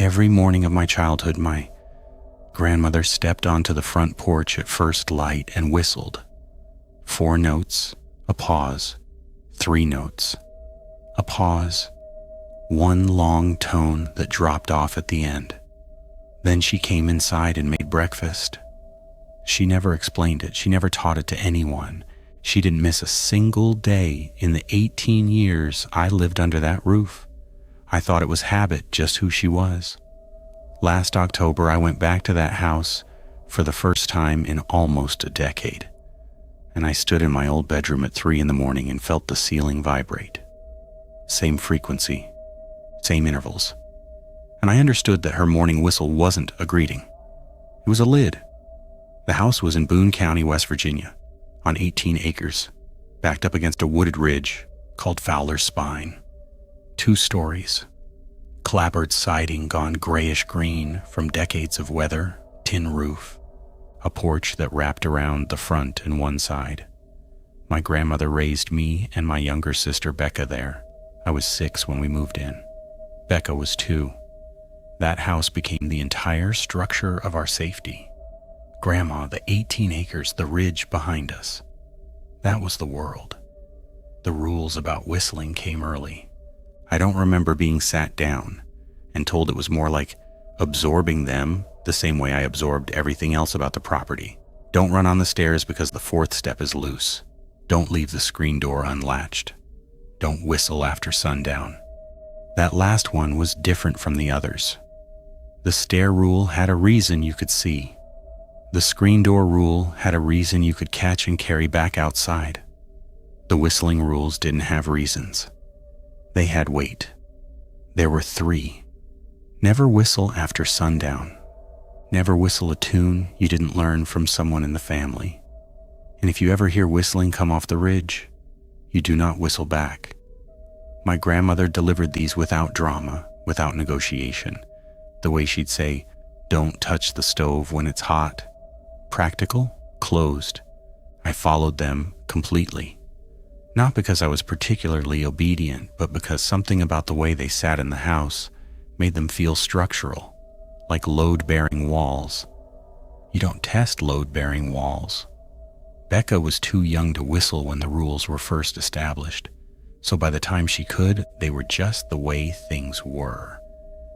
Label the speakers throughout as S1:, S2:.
S1: Every morning of my childhood, my grandmother stepped onto the front porch at first light and whistled. 4 notes, a pause, 3 notes, a pause, 1 long tone that dropped off at the end. Then she came inside and made breakfast. She never explained it. She never taught it to anyone. She didn't miss a single day in the 18 years I lived under that roof. I thought it was habit, just who she was. Last October, I went back to that house for the first time in almost a decade, and I stood in my old bedroom at 3 in the morning and felt the ceiling vibrate. Same frequency, same intervals. And I understood that her morning whistle wasn't a greeting. It was a lid. The house was in Boone County, West Virginia, on 18 acres, backed up against a wooded ridge called Fowler's Spine. 2 stories, clapboard siding gone grayish-green from decades of weather, tin roof, a porch that wrapped around the front and one side. My grandmother raised me and my younger sister Becca there. I was 6 when we moved in. Becca was 2. That house became the entire structure of our safety. Grandma, the 18 acres, the ridge behind us. That was the world. The rules about whistling came early. I don't remember being sat down and told it was more like absorbing them the same way I absorbed everything else about the property. Don't run on the stairs because the 4th step is loose. Don't leave the screen door unlatched. Don't whistle after sundown. That last one was different from the others. The stair rule had a reason you could see. The screen door rule had a reason you could catch and carry back outside. The whistling rules didn't have reasons. They had weight. There were 3. Never whistle after sundown. Never whistle a tune you didn't learn from someone in the family. And if you ever hear whistling come off the ridge, you do not whistle back. My grandmother delivered these without drama, without negotiation. The way she'd say, "Don't touch the stove when it's hot." Practical, closed. I followed them completely. Not because I was particularly obedient, but because something about the way they sat in the house made them feel structural, like load-bearing walls. You don't test load-bearing walls. Becca was too young to whistle when the rules were first established, so by the time she could, they were just the way things were.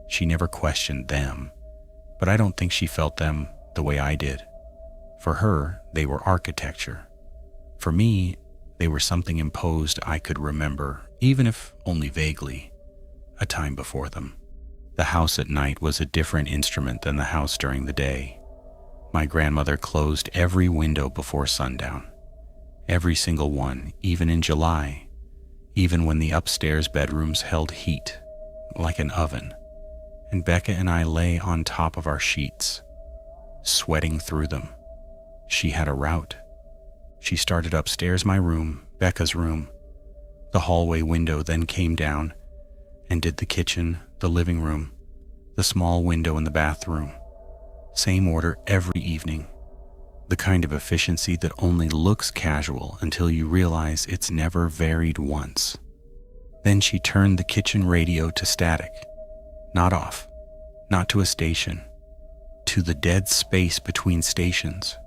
S1: She never questioned them, but I don't think she felt them the way I did. For her, they were architecture. For me, they were something imposed I could remember, even if only vaguely, a time before them. The house at night was a different instrument than the house during the day. My grandmother closed every window before sundown. Every single one, even in July, even when the upstairs bedrooms held heat, like an oven. And Becca and I lay on top of our sheets, sweating through them. She had a route. She started upstairs my room, Becca's room. The hallway window then came down and did the kitchen, the living room, the small window in the bathroom. Same order every evening. The kind of efficiency that only looks casual until you realize it's never varied once. Then she turned the kitchen radio to static. Not off, not to a station, to the dead space between stations,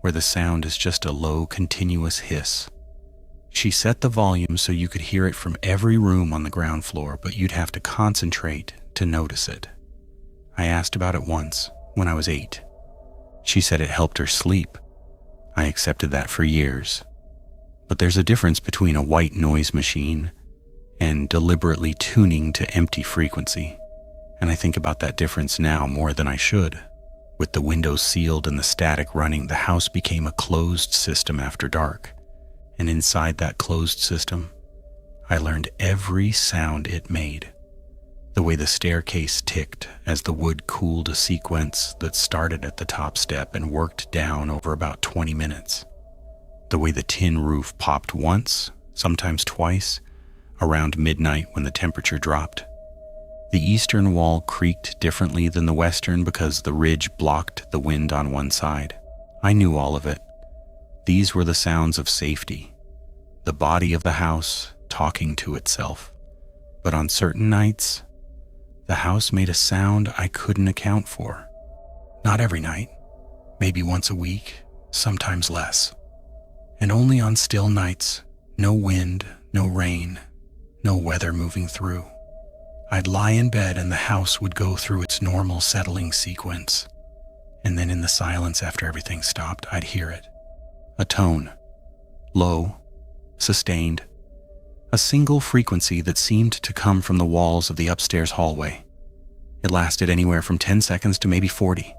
S1: where the sound is just a low, continuous hiss. She set the volume so you could hear it from every room on the ground floor, but you'd have to concentrate to notice it. I asked about it once, when I was 8. She said it helped her sleep. I accepted that for years. But there's a difference between a white noise machine and deliberately tuning to empty frequency. And I think about that difference now more than I should. With the windows sealed and the static running, the house became a closed system after dark. And inside that closed system, I learned every sound it made. The way the staircase ticked as the wood cooled a sequence that started at the top step and worked down over about 20 minutes. The way the tin roof popped once, sometimes twice, around midnight when the temperature dropped. The eastern wall creaked differently than the western because the ridge blocked the wind on one side. I knew all of it. These were the sounds of safety, the body of the house talking to itself. But on certain nights, The house made a sound I couldn't account for. Not every night, maybe once a week, sometimes less. And only on still nights, no wind, no rain, no weather moving through. I'd lie in bed and the house would go through its normal settling sequence. And then in the silence after everything stopped, I'd hear it. A tone. Low, sustained. A single frequency that seemed to come from the walls of the upstairs hallway. It lasted anywhere from 10 seconds to maybe 40.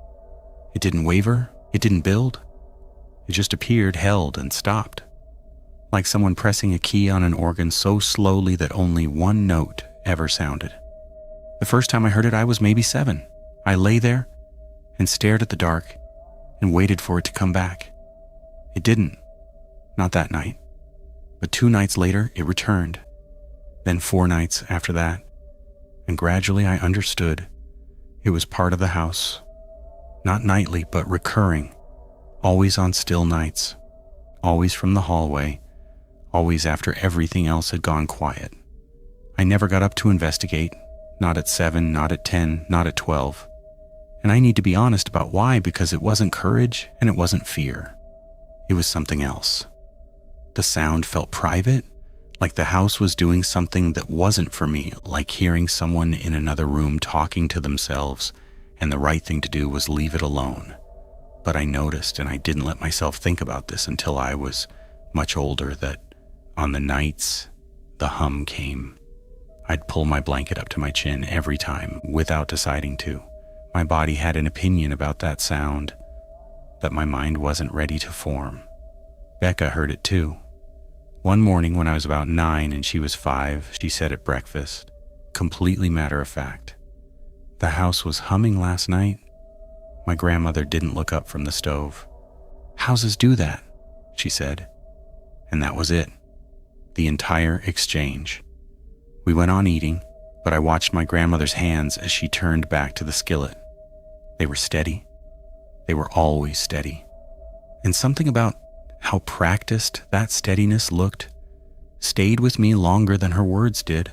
S1: It didn't waver, it didn't build. It just appeared, held, and stopped. Like someone pressing a key on an organ so slowly that only one note ever sounded. The first time I heard it, I was maybe 7. I lay there and stared at the dark and waited for it to come back. It didn't. Not that night. But 2 nights later, it returned. Then 4 nights after that. And gradually I understood. It was part of the house. Not nightly, but recurring. Always on still nights. Always from the hallway. Always after everything else had gone quiet. I never got up to investigate. Not at 7, not at 10, not at 12. And I need to be honest about why, because it wasn't courage and it wasn't fear. It was something else. The sound felt private, like the house was doing something that wasn't for me, like hearing someone in another room talking to themselves, and the right thing to do was leave it alone. But I noticed, and I didn't let myself think about this until I was much older, that on the nights the hum came, I'd pull my blanket up to my chin every time without deciding to. My body had an opinion about that sound that my mind wasn't ready to form. Becca heard it too. One morning when I was about 9 and she was 5, she said at breakfast, completely matter of fact, "The house was humming last night." My grandmother didn't look up from the stove. "Houses do that," she said. And that was it. The entire exchange. We went on eating, but I watched my grandmother's hands as she turned back to the skillet. They were steady. They were always steady. And something about how practiced that steadiness looked stayed with me longer than her words did.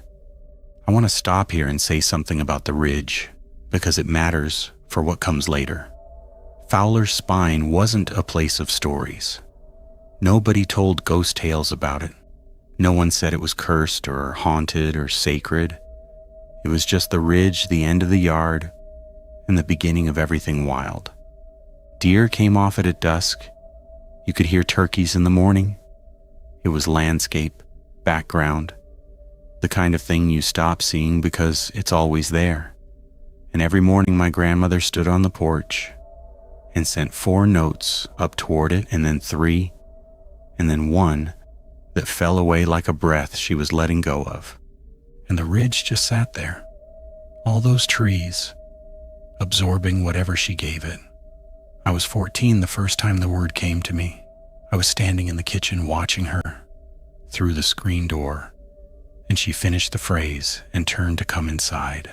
S1: I want to stop here and say something about the ridge, because it matters for what comes later. Fowler's Spine wasn't a place of stories. Nobody told ghost tales about it. No one said it was cursed or haunted or sacred. It was just the ridge, the end of the yard, and the beginning of everything wild. Deer came off it at dusk. You could hear turkeys in the morning. It was landscape, background, the kind of thing you stop seeing because it's always there. And every morning my grandmother stood on the porch and sent 4 notes up toward it, and then 3, and then 1 that fell away like a breath she was letting go of. And the ridge just sat there. All those trees, absorbing whatever she gave it. I was 14 the first time the word came to me. I was standing in the kitchen watching her through the screen door, and she finished the phrase and turned to come inside.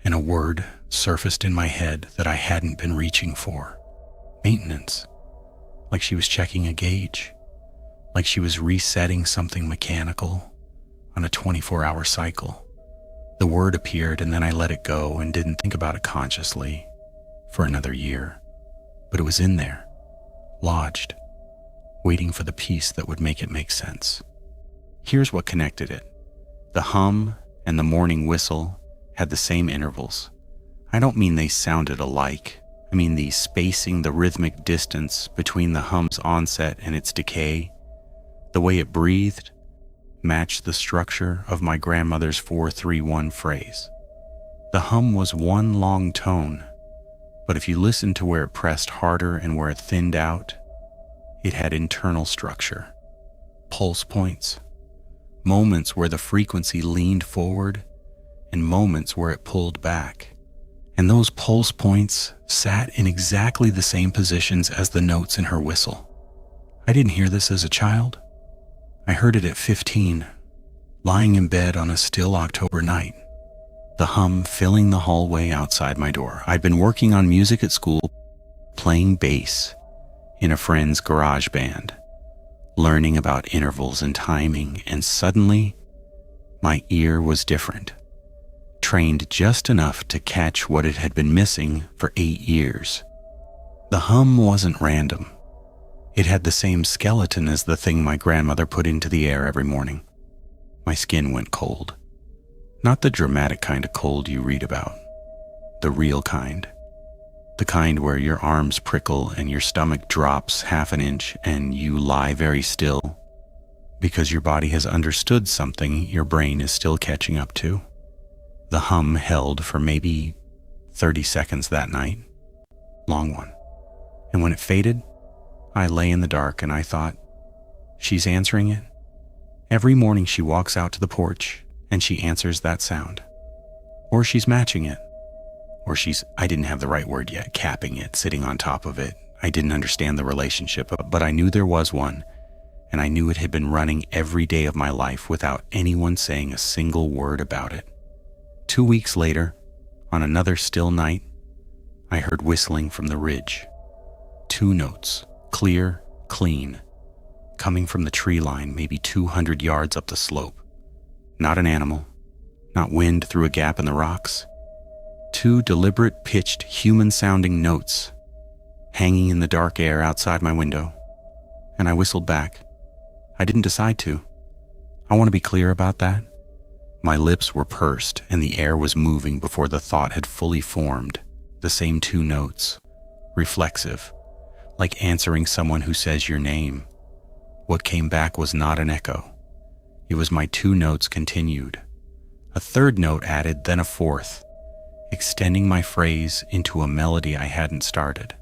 S1: And a word surfaced in my head that I hadn't been reaching for. Maintenance. Like she was checking a gauge. Like she was resetting something mechanical on a 24-hour cycle. The word appeared and then I let it go and didn't think about it consciously for another year. But it was in there, lodged, waiting for the piece that would make it make sense. Here's what connected it. The hum and the morning whistle had the same intervals. I don't mean they sounded alike. I mean the spacing, the rhythmic distance between the hum's onset and its decay. The way it breathed matched the structure of my grandmother's 4-3-1 phrase. The hum was one long tone, but if you listened to where it pressed harder and where it thinned out, it had internal structure. Pulse points. Moments where the frequency leaned forward and moments where it pulled back. And those pulse points sat in exactly the same positions as the notes in her whistle. I didn't hear this as a child. I heard it at 15, lying in bed on a still October night. The hum filling the hallway outside my door. I'd been working on music at school, playing bass in a friend's garage band, learning about intervals and timing, and suddenly my ear was different. trained just enough to catch what it had been missing for 8 years. The hum wasn't random. It had the same skeleton as the thing my grandmother put into the air every morning. My skin went cold. Not the dramatic kind of cold you read about. The real kind. The kind where your arms prickle and your stomach drops half an inch and you lie very still because your body has understood something your brain is still catching up to. The hum held for maybe 30 seconds that night. Long one. And when it faded, I lay in the dark and I thought, she's answering it. Every morning she walks out to the porch and she answers that sound. Or she's matching it. Or I didn't have the right word yet, capping it, sitting on top of it. I didn't understand the relationship, but I knew there was one, and I knew it had been running every day of my life without anyone saying a single word about it. 2 weeks later, on another still night, I heard whistling from the ridge. 2 notes, clear, clean, coming from the tree line maybe 200 yards up the slope. Not an animal, not wind through a gap in the rocks. 2 deliberate, pitched, human-sounding notes hanging in the dark air outside my window, and I whistled back. I didn't decide to. I want to be clear about that. My lips were pursed, and the air was moving before the thought had fully formed. The same 2 notes, reflexive, like answering someone who says your name. What came back was not an echo. It was my 2 notes continued. A 3rd note added, then a 4th. Extending my phrase into a melody I hadn't started,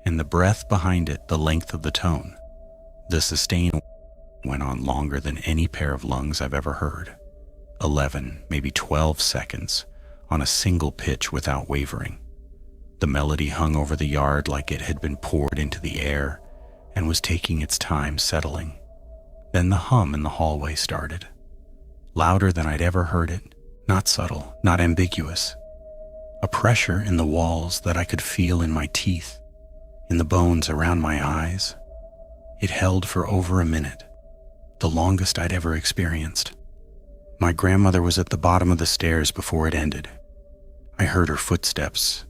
S1: and the breath behind it the length of the tone. The sustain went on longer than any pair of lungs I've ever heard. 11, maybe 12 seconds on a single pitch without wavering. The melody hung over the yard like it had been poured into the air and was taking its time settling. Then the hum in the hallway started, louder than I'd ever heard it, not subtle, not ambiguous. A pressure in the walls that I could feel in my teeth, in the bones around my eyes. It held for over a minute, the longest I'd ever experienced. My grandmother was at the bottom of the stairs before it ended. I heard her footsteps,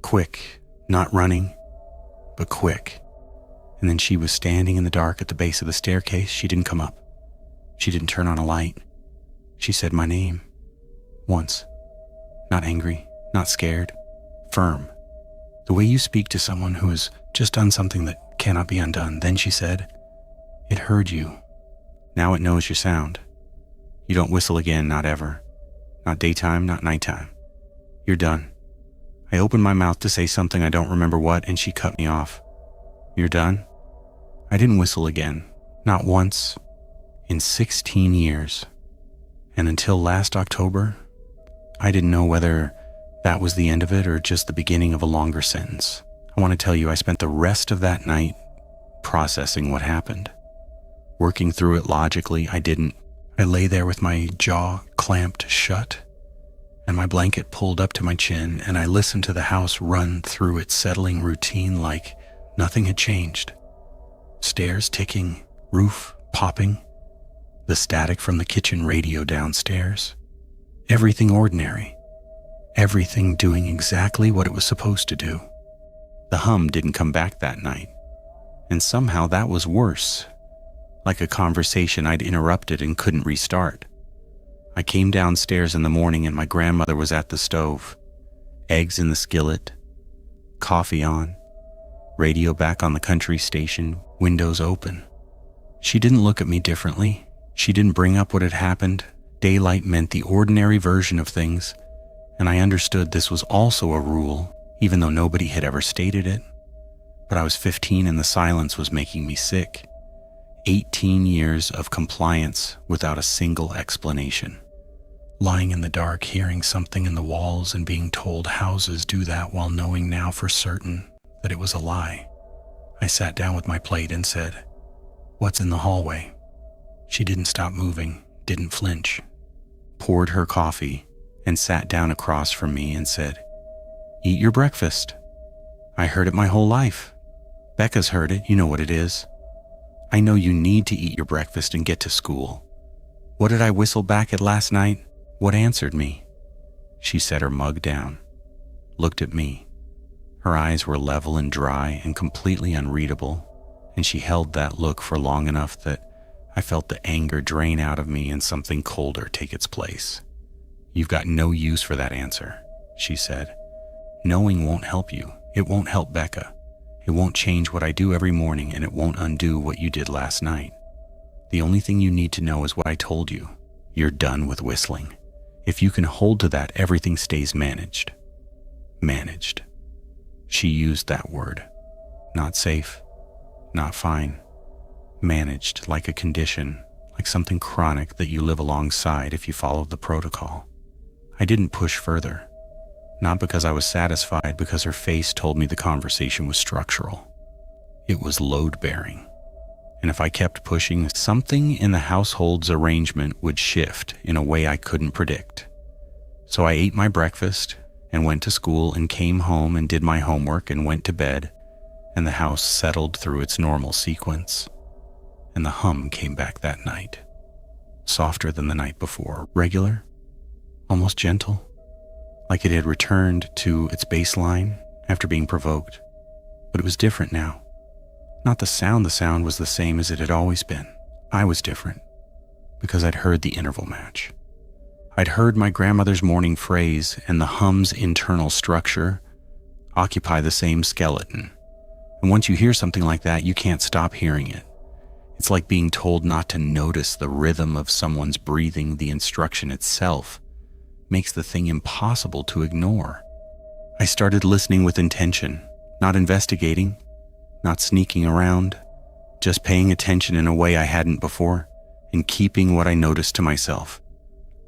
S1: quick, not running, but quick. And then she was standing in the dark at the base of the staircase. She didn't come up. She didn't turn on a light. She said my name, once, not angry. Not scared, firm. The way you speak to someone who has just done something that cannot be undone. Then she said, it heard you. Now it knows your sound. You don't whistle again, not ever. Not daytime, not nighttime. You're done. I opened my mouth to say something I don't remember what, and she cut me off. You're done? I didn't whistle again, not once, in 16 years. And until last October, I didn't know whether that was the end of it or just the beginning of a longer sentence. I want to tell you, I spent the rest of that night processing what happened. Working through it logically, I lay there with my jaw clamped shut and my blanket pulled up to my chin, and I listened to the house run through its settling routine like nothing had changed. Stairs ticking, roof popping, the static from the kitchen radio downstairs. Everything ordinary. Everything doing exactly what it was supposed to do. The hum didn't come back that night, and somehow that was worse, like a conversation I'd interrupted and couldn't restart. I came downstairs in the morning and my grandmother was at the stove, eggs in the skillet, coffee on, radio back on the country station, windows open. She didn't look at me differently. She didn't bring up what had happened. Daylight meant the ordinary version of things, and I understood this was also a rule, even though nobody had ever stated it. But I was 15 and the silence was making me sick. 18 years of compliance without a single explanation. Lying in the dark, hearing something in the walls and being told houses do that while knowing now for certain that it was a lie. I sat down with my plate and said, "What's in the hallway?" She didn't stop moving, didn't flinch. Poured her coffee and sat down across from me and said, "Eat your breakfast." I heard it my whole life. Becca's heard it, you know what it is. I know you need to eat your breakfast and get to school. What did I whistle back at last night? What answered me? She set her mug down, looked at me. Her eyes were level and dry and completely unreadable, and she held that look for long enough that I felt the anger drain out of me and something colder take its place. "You've got no use for that answer," she said. "Knowing won't help you. It won't help Becca. It won't change what I do every morning, and it won't undo what you did last night. The only thing you need to know is what I told you. You're done with whistling. If you can hold to that, everything stays managed." Managed. She used that word. Not safe, not fine. Managed, like a condition, like something chronic that you live alongside if you follow the protocol. I didn't push further. Not because I was satisfied, because her face told me the conversation was structural. It was load-bearing. And if I kept pushing, something in the household's arrangement would shift in a way I couldn't predict. So I ate my breakfast and went to school and came home and did my homework and went to bed, and the house settled through its normal sequence. And the hum came back that night. Softer than the night before, regular, almost gentle, like it had returned to its baseline after being provoked. But it was different now. Not the sound was the same as it had always been. I was different, because I'd heard the interval match. I'd heard my grandmother's morning phrase and the hum's internal structure occupy the same skeleton. And once you hear something like that, you can't stop hearing it. It's like being told not to notice the rhythm of someone's breathing. The instruction itself makes the thing impossible to ignore. I started listening with intention, not investigating, not sneaking around, just paying attention in a way I hadn't before, and keeping what I noticed to myself.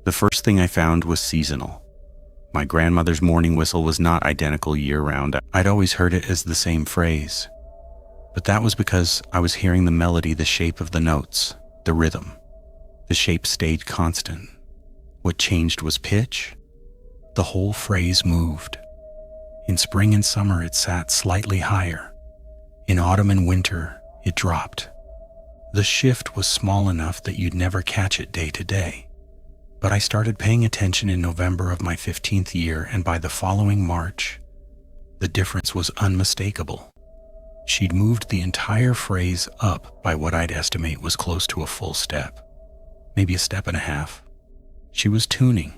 S1: The first thing I found was seasonal. My grandmother's morning whistle was not identical year-round. I'd always heard it as the same phrase. But that was because I was hearing the melody, the shape of the notes, the rhythm. The shape stayed constant. What changed was pitch. The whole phrase moved. In spring and summer, it sat slightly higher. In autumn and winter, it dropped. The shift was small enough that you'd never catch it day to day. But I started paying attention in November of my 15th year, and by the following March, the difference was unmistakable. She'd moved the entire phrase up by what I'd estimate was close to a full step, maybe a step and a half. She was tuning,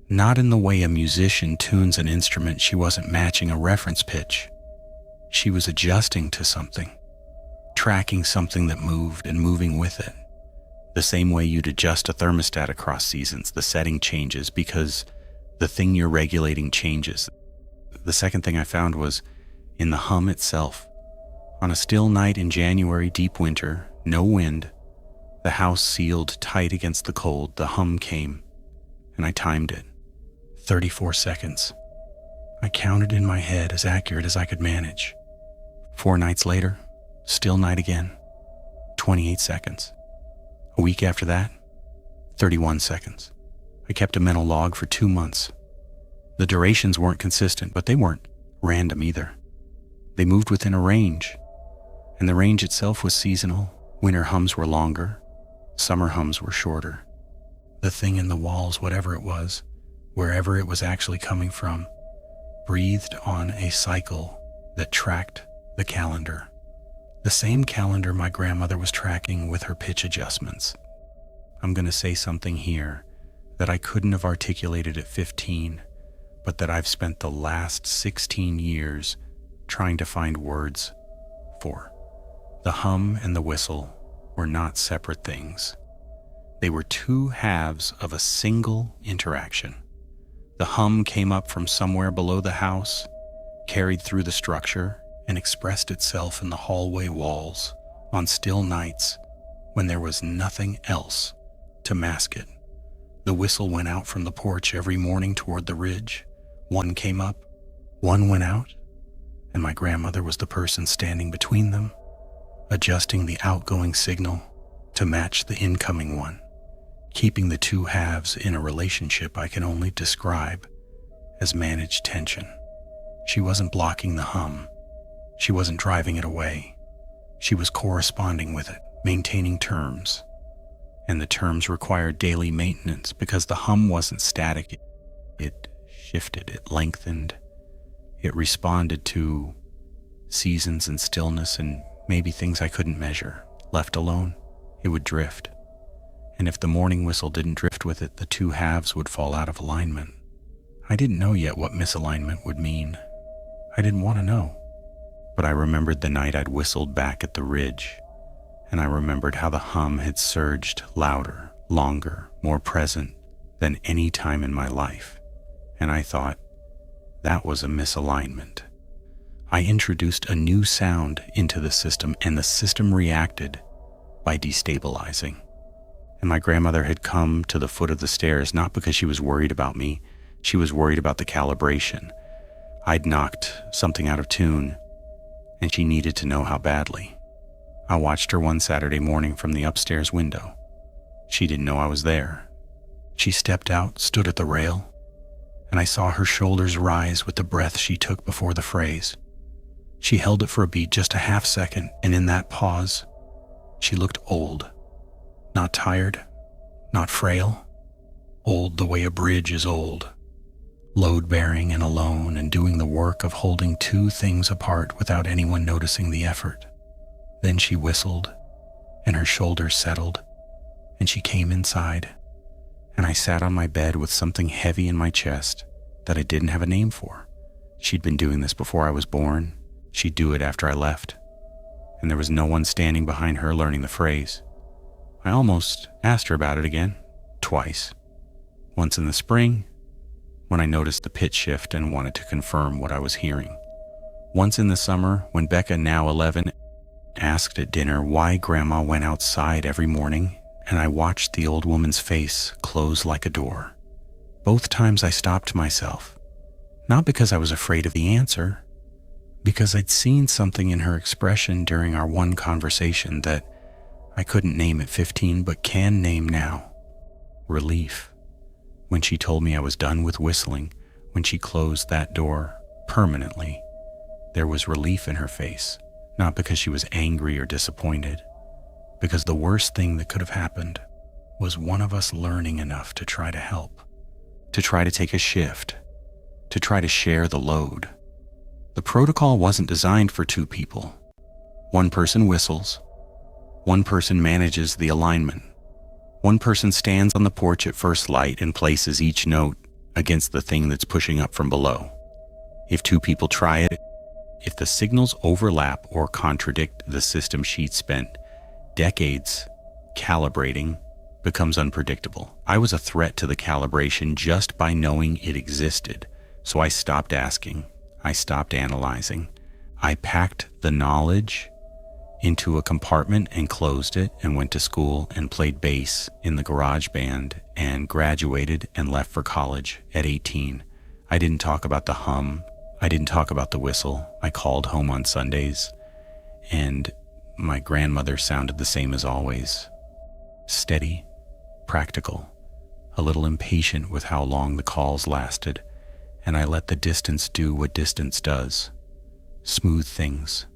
S1: not in the way a musician tunes an instrument. She wasn't matching a reference pitch. She was adjusting to something, tracking something that moved and moving with it. The same way you'd adjust a thermostat across seasons, the setting changes because the thing you're regulating changes. The second thing I found was in the hum itself. On a still night in January, deep winter, no wind, the house sealed tight against the cold, the hum came, and I timed it. 34 seconds. I counted in my head as accurate as I could manage. 4 nights later, still night again, 28 seconds. A week after that, 31 seconds. I kept a mental log for 2 months. The durations weren't consistent, but they weren't random either. They moved within a range, and the range itself was seasonal. Winter hums were longer, summer hums were shorter. The thing in the walls, whatever it was, wherever it was actually coming from, breathed on a cycle that tracked the calendar. The same calendar my grandmother was tracking with her pitch adjustments. I'm going to say something here that I couldn't have articulated at 15, but that I've spent the last 16 years trying to find words for. The hum and the whistle were not separate things. They were 2 halves of a single interaction. The hum came up from somewhere below the house, carried through the structure, and expressed itself in the hallway walls on still nights when there was nothing else to mask it. The whistle went out from the porch every morning toward the ridge. One came up, one went out, and my grandmother was the person standing between them, adjusting the outgoing signal to match the incoming one, keeping the 2 halves in a relationship I can only describe as managed tension. She wasn't blocking the hum. She wasn't driving it away. She was corresponding with it, maintaining terms. And the terms required daily maintenance because the hum wasn't static. It shifted, it lengthened. It responded to seasons and stillness and maybe things I couldn't measure. Left alone, it would drift. And if the morning whistle didn't drift with it, the two halves would fall out of alignment. I didn't know yet what misalignment would mean. I didn't want to know. But I remembered the night I'd whistled back at the ridge, and I remembered how the hum had surged louder, longer, more present than any time in my life. And I thought, that was a misalignment. I introduced a new sound into the system, and the system reacted by destabilizing. And my grandmother had come to the foot of the stairs, not because she was worried about me. She was worried about the calibration. I'd knocked something out of tune, and she needed to know how badly. I watched her one Saturday morning from the upstairs window. She didn't know I was there. She stepped out, stood at the rail, and I saw her shoulders rise with the breath she took before the phrase. She held it for a beat, just a half second, and in that pause, she looked old. Not tired, not frail, old the way a bridge is old. Load-bearing and alone and doing the work of holding two things apart without anyone noticing the effort. Then she whistled, and her shoulders settled, and she came inside, and I sat on my bed with something heavy in my chest that I didn't have a name for. She'd been doing this before I was born. She'd do it after I left, and there was no one standing behind her learning the phrase. I almost asked her about it again, twice. Once in the spring, when I noticed the pitch shift and wanted to confirm what I was hearing. Once in the summer, when Becca, now 11, asked at dinner why Grandma went outside every morning, and I watched the old woman's face close like a door. Both times I stopped myself, not because I was afraid of the answer, because I'd seen something in her expression during our one conversation that I couldn't name at 15 but can name now. Relief. When she told me I was done with whistling, when she closed that door permanently, there was relief in her face, not because she was angry or disappointed, because the worst thing that could have happened was one of us learning enough to try to help, to try to take a shift, to try to share the load. The protocol wasn't designed for two people. One person whistles, one person manages the alignment. One person stands on the porch at first light and places each note against the thing that's pushing up from below. If two people try it, if the signals overlap or contradict, the system she'd spent decades calibrating becomes unpredictable. I was a threat to the calibration just by knowing it existed, so I stopped asking. I stopped analyzing. I packed the knowledge into a compartment and closed it and went to school and played bass in the garage band and graduated and left for college at 18. I didn't talk about the hum. I didn't talk about the whistle. I called home on Sundays, and my grandmother sounded the same as always. Steady, practical, a little impatient with how long the calls lasted, and I let the distance do what distance does. Smooth things,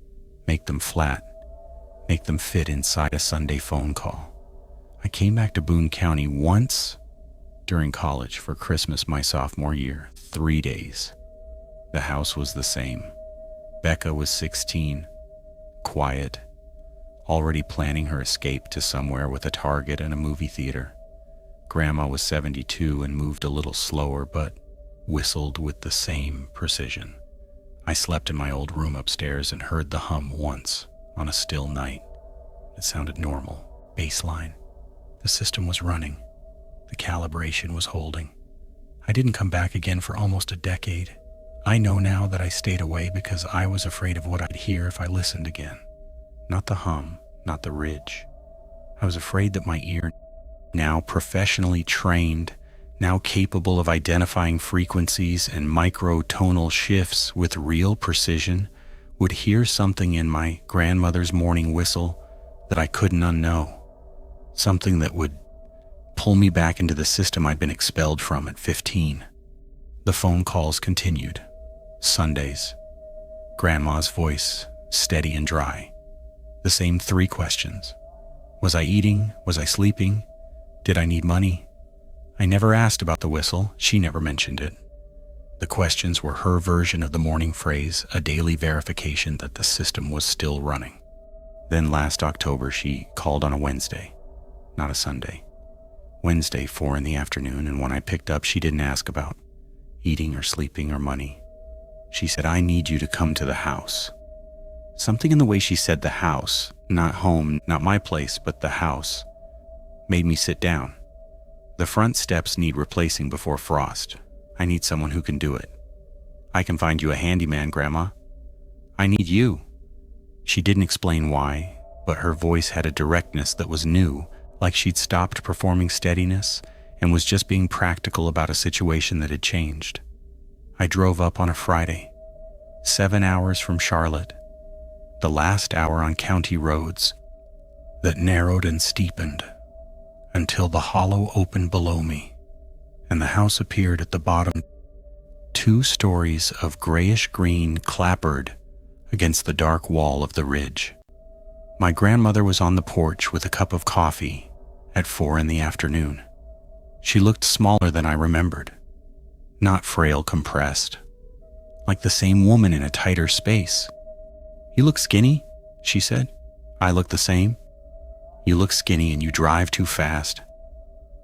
S1: make them flat, make them fit inside a Sunday phone call. I came back to Boone County once during college for Christmas my sophomore year, 3 days. The house was the same. Becca was 16, quiet, already planning her escape to somewhere with a Target and a movie theater. Grandma was 72 and moved a little slower, but whistled with the same precision. I slept in my old room upstairs and heard the hum once on a still night. It sounded normal, baseline. The system was running. The calibration was holding. I didn't come back again for almost a decade. I know now that I stayed away because I was afraid of what I'd hear if I listened again. Not the hum, not the ridge. I was afraid that my ear, now professionally trained, now capable of identifying frequencies and microtonal shifts with real precision, would hear something in my grandmother's morning whistle that I couldn't unknow. Something that would pull me back into the system I'd been expelled from at 15. The phone calls continued. Sundays. Grandma's voice, steady and dry. The same 3 questions. Was I eating? Was I sleeping? Did I need money? I never asked about the whistle. She never mentioned it. The questions were her version of the morning phrase, a daily verification that the system was still running. Then last October, she called on a Wednesday, not a Sunday. Wednesday, 4 in the afternoon, and when I picked up, she didn't ask about eating or sleeping or money. She said, "I need you to come to the house." Something in the way she said the house, not home, not my place, but the house, made me sit down. The front steps need replacing before frost. I need someone who can do it. I can find you a handyman, Grandma. I need you. She didn't explain why, but her voice had a directness that was new, like she'd stopped performing steadiness and was just being practical about a situation that had changed. I drove up on a Friday, 7 hours from Charlotte, the last hour on county roads that narrowed and steepened until the hollow opened below me, and the house appeared at the bottom. 2 stories of grayish-green clappered against the dark wall of the ridge. My grandmother was on the porch with a cup of coffee at 4 in the afternoon. She looked smaller than I remembered, not frail, compressed, like the same woman in a tighter space. "You look skinny," she said. I look the same. "You look skinny and you drive too fast."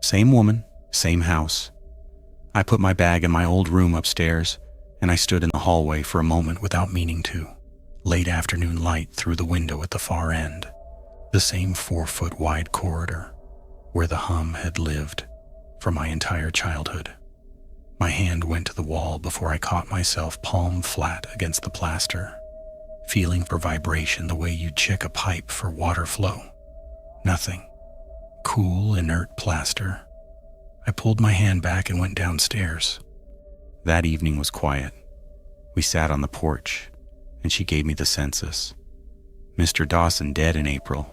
S1: Same woman, same house. I put my bag in my old room upstairs, and I stood in the hallway for a moment without meaning to. Late afternoon light through the window at the far end, the same 4-foot wide corridor where the hum had lived for my entire childhood. My hand went to the wall before I caught myself palm flat against the plaster, feeling for vibration the way you'd check a pipe for water flow. Nothing. Cool, inert plaster. I pulled my hand back and went downstairs. That evening was quiet. We sat on the porch, and she gave me the census. Mr. Dawson dead in April.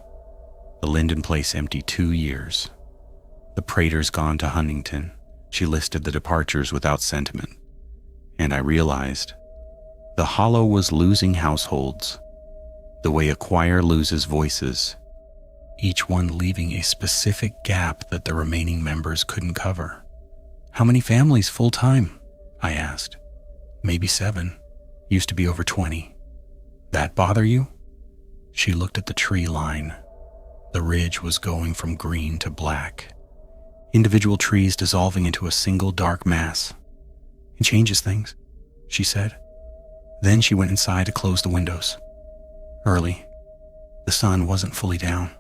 S1: The Linden place empty 2 years. The Praters gone to Huntington. She listed the departures without sentiment. And I realized the hollow was losing households, the way a choir loses voices, each one leaving a specific gap that the remaining members couldn't cover. "How many families full-time?" I asked. "Maybe 7. Used to be over 20. "That bother you?" She looked at the tree line. The ridge was going from green to black, individual trees dissolving into a single dark mass. "It changes things," she said. Then she went inside to close the windows. Early. The sun wasn't fully down.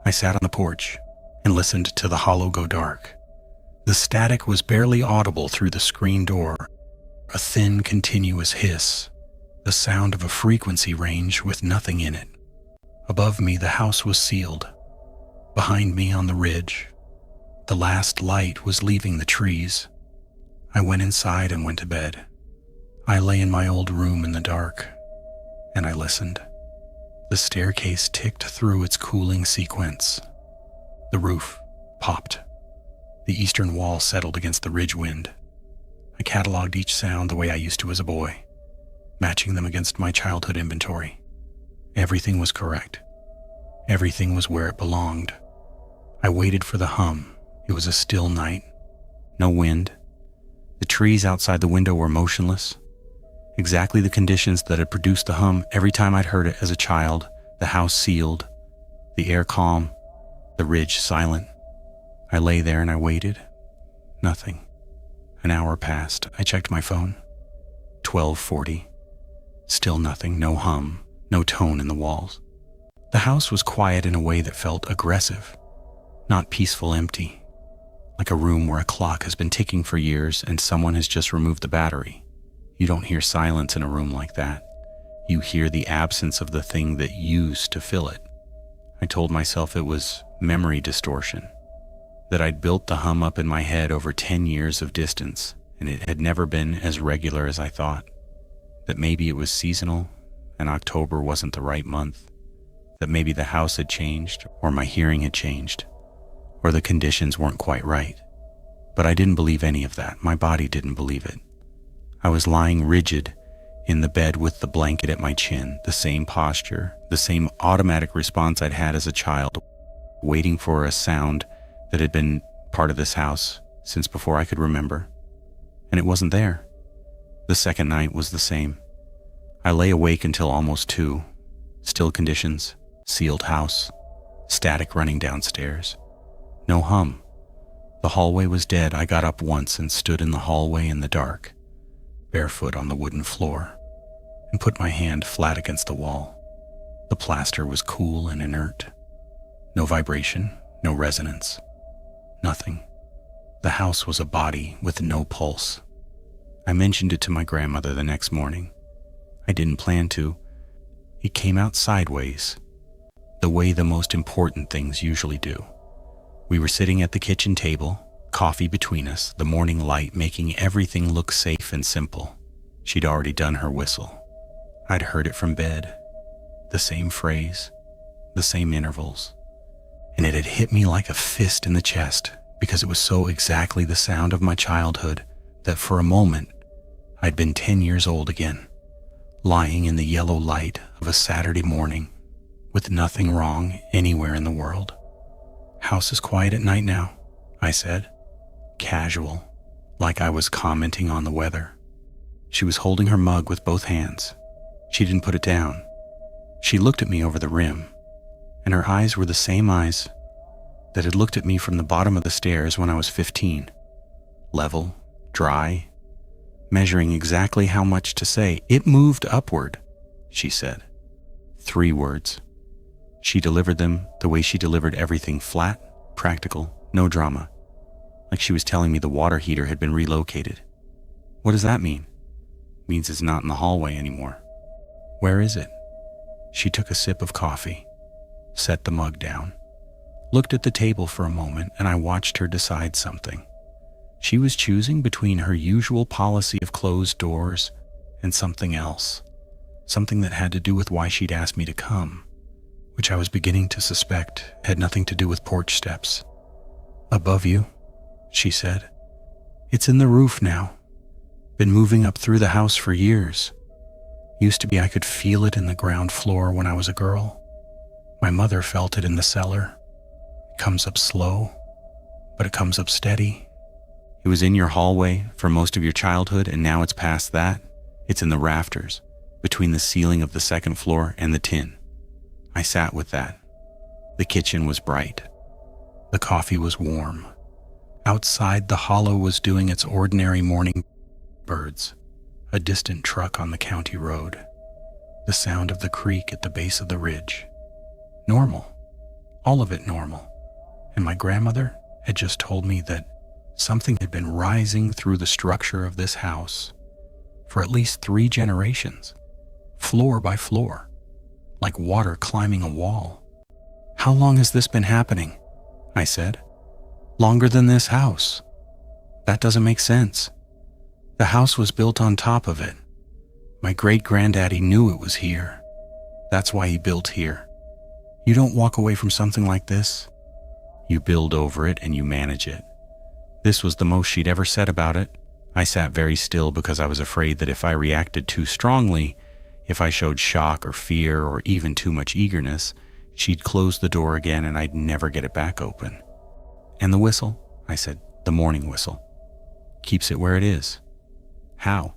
S1: I sat on the porch and listened to the hollow go dark. The static was barely audible through the screen door, a thin, continuous hiss, the sound of a frequency range with nothing in it. Above me, the house was sealed. Behind me on the ridge, the last light was leaving the trees. I went inside and went to bed. I lay in my old room in the dark, and I listened. The staircase ticked through its cooling sequence. The roof popped. The eastern wall settled against the ridge wind. I cataloged each sound the way I used to as a boy, matching them against my childhood inventory. Everything was correct. Everything was where it belonged. I waited for the hum. It was a still night. No wind. The trees outside the window were motionless. Exactly the conditions that had produced the hum every time I'd heard it as a child. The house sealed, the air calm, the ridge silent. I lay there and I waited. Nothing. An hour passed. I checked my phone. 12:40. Still nothing. No hum. No tone in the walls. The house was quiet in a way that felt aggressive, not peaceful, empty, like a room where a clock has been ticking for years and someone has just removed the battery. You don't hear silence in a room like that. You hear the absence of the thing that used to fill it. I told myself it was memory distortion, that I'd built the hum up in my head over 10 years of distance, and it had never been as regular as I thought, that maybe it was seasonal and October wasn't the right month, that maybe the house had changed, or my hearing had changed, or the conditions weren't quite right. But I didn't believe any of that. My body didn't believe it. I was lying rigid in the bed with the blanket at my chin, the same posture, the same automatic response I'd had as a child, waiting for a sound that had been part of this house since before I could remember. And it wasn't there. The second night was the same. I lay awake until almost 2. Still conditions, sealed house, static running downstairs. No hum. The hallway was dead. I got up once and stood in the hallway in the dark, barefoot on the wooden floor, and put my hand flat against the wall. The plaster was cool and inert. No vibration, no resonance, nothing. The house was a body with no pulse. I mentioned it to my grandmother the next morning. I didn't plan to. It came out sideways, the way the most important things usually do. We were sitting at the kitchen table, coffee between us, the morning light making everything look safe and simple. She'd already done her whistle. I'd heard it from bed. The same phrase, the same intervals. And it had hit me like a fist in the chest because it was so exactly the sound of my childhood that for a moment I'd been 10 years old again, lying in the yellow light of a Saturday morning with nothing wrong anywhere in the world. "House is quiet at night now," I said, casual, like I was commenting on the weather. She was holding her mug with both hands. She didn't put it down. She looked at me over the rim, and her eyes were the same eyes that had looked at me from the bottom of the stairs when I was 15. Level, dry, measuring exactly how much to say. "It moved upward," she said. 3 words. She delivered them the way she delivered everything, flat, practical, no drama. Like she was telling me the water heater had been relocated. "What does that mean?" "Means it's not in the hallway anymore." "Where is it?" She took a sip of coffee, set the mug down, looked at the table for a moment, and I watched her decide something. She was choosing between her usual policy of closed doors and something else, something that had to do with why she'd asked me to come, which I was beginning to suspect had nothing to do with porch steps. "Above you," she said. "It's in the roof now. Been moving up through the house for years. Used to be I could feel it in the ground floor when I was a girl. My mother felt it in the cellar. It comes up slow, but it comes up steady." "It was in your hallway for most of your childhood, and now it's past that. It's in the rafters, between the ceiling of the second floor and the tin." I sat with that. The kitchen was bright. The coffee was warm. Outside, the hollow was doing its ordinary morning. Birds, a distant truck on the county road, the sound of the creek at the base of the ridge. Normal. All of it normal. And my grandmother had just told me that something had been rising through the structure of this house for at least 3 generations, floor by floor, like water climbing a wall. "How long has this been happening?" I said. "Longer than this house. That doesn't make sense. The house was built on top of it. My great-granddaddy knew it was here. That's why he built here. You don't walk away from something like this. You build over it and you manage it." This was the most she'd ever said about it. I sat very still because I was afraid that if I reacted too strongly, if I showed shock or fear or even too much eagerness, she'd close the door again and I'd never get it back open. "And the whistle," I said, "the morning whistle, keeps it where it is." "How?"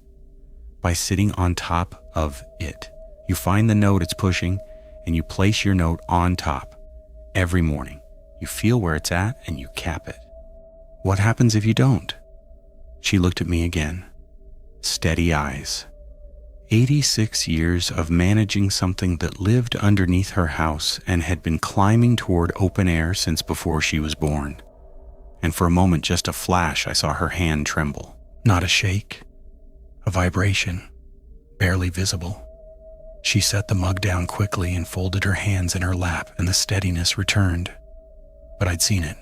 S1: "By sitting on top of it. You find the note it's pushing and you place your note on top. Every morning, you feel where it's at and you cap it." "What happens if you don't?" She looked at me again. Steady eyes. 86 years of managing something that lived underneath her house and had been climbing toward open air since before she was born. And for a moment, just a flash, I saw her hand tremble. Not a shake, a vibration, barely visible. She set the mug down quickly and folded her hands in her lap, and the steadiness returned. But I'd seen it.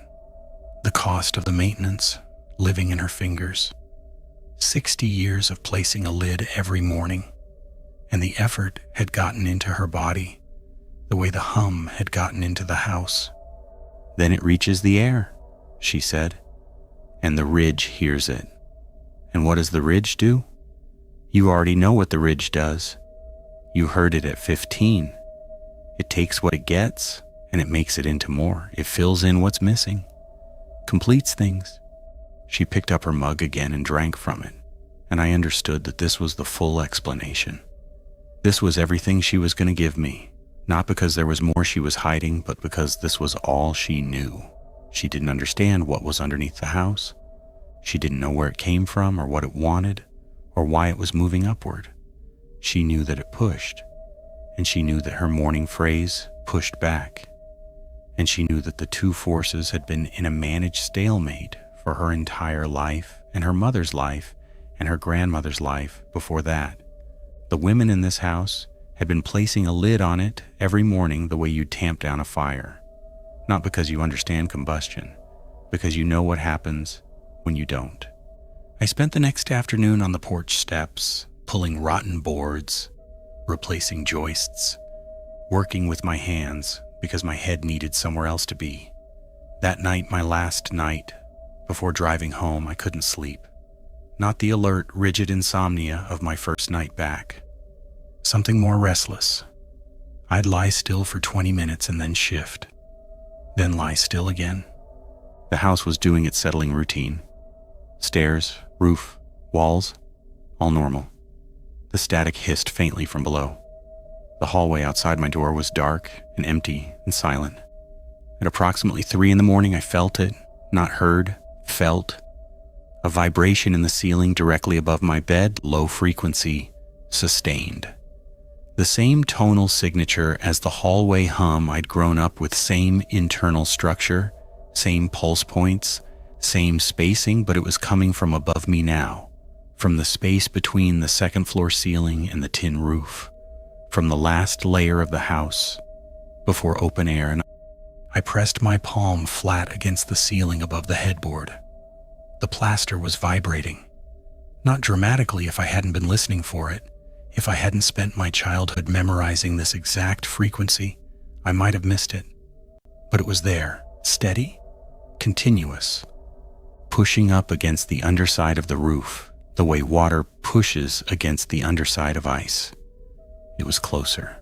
S1: The cost of the maintenance, living in her fingers. 60 years of placing a lid every morning. And the effort had gotten into her body, the way the hum had gotten into the house. "Then it reaches the air," she said, "and the ridge hears it. And what does the ridge do? You already know what the ridge does. You heard it at 15. It takes what it gets, and it makes it into more. It fills in what's missing, completes things." She picked up her mug again and drank from it, and I understood that this was the full explanation. This was everything she was going to give me, not because there was more she was hiding, but because this was all she knew. She didn't understand what was underneath the house. She didn't know where it came from or what it wanted or why it was moving upward. She knew that it pushed, and she knew that her morning phrase pushed back, and she knew that the two forces had been in a managed stalemate for her entire life and her mother's life and her grandmother's life before that. The women in this house had been placing a lid on it every morning the way you tamp down a fire. Not because you understand combustion, because you know what happens when you don't. I spent the next afternoon on the porch steps, pulling rotten boards, replacing joists, working with my hands because my head needed somewhere else to be. That night, my last night, before driving home, I couldn't sleep. Not the alert, rigid insomnia of my first night back. Something more restless. I'd lie still for 20 minutes and then shift, then lie still again. The house was doing its settling routine. Stairs, roof, walls, all normal. The static hissed faintly from below. The hallway outside my door was dark and empty and silent. At approximately 3 a.m, I felt it, not heard, felt. A vibration in the ceiling directly above my bed, low frequency, sustained. The same tonal signature as the hallway hum I'd grown up with, same internal structure, same pulse points, same spacing, but it was coming from above me now, from the space between the second floor ceiling and the tin roof, from the last layer of the house, before open air, and I pressed my palm flat against the ceiling above the headboard. The plaster was vibrating. Not dramatically if I hadn't been listening for it. If I hadn't spent my childhood memorizing this exact frequency, I might have missed it. But it was there, steady, continuous, pushing up against the underside of the roof, the way water pushes against the underside of ice. It was closer.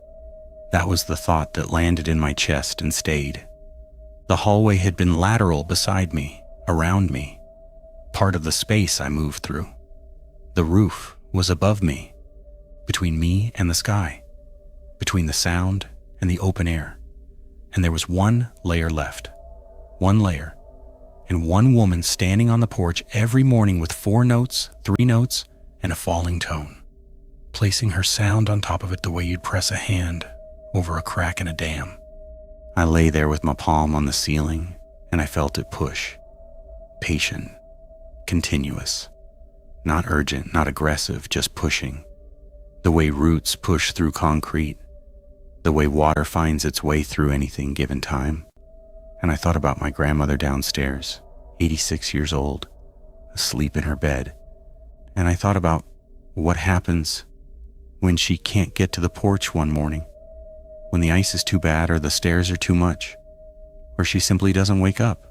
S1: That was the thought that landed in my chest and stayed. The hallway had been lateral beside me, around me, part of the space I moved through. The roof was above me, between me and the sky, between the sound and the open air. And there was one layer left, one layer, and one woman standing on the porch every morning with 4 notes, 3 notes, and a falling tone, placing her sound on top of it the way you'd press a hand over a crack in a dam. I lay there with my palm on the ceiling, and I felt it push. Patient, continuous, not urgent, not aggressive, just pushing. The way roots push through concrete, the way water finds its way through anything given time. And I thought about my grandmother downstairs, 86 years old, asleep in her bed. And I thought about what happens when she can't get to the porch one morning, when the ice is too bad or the stairs are too much, or she simply doesn't wake up.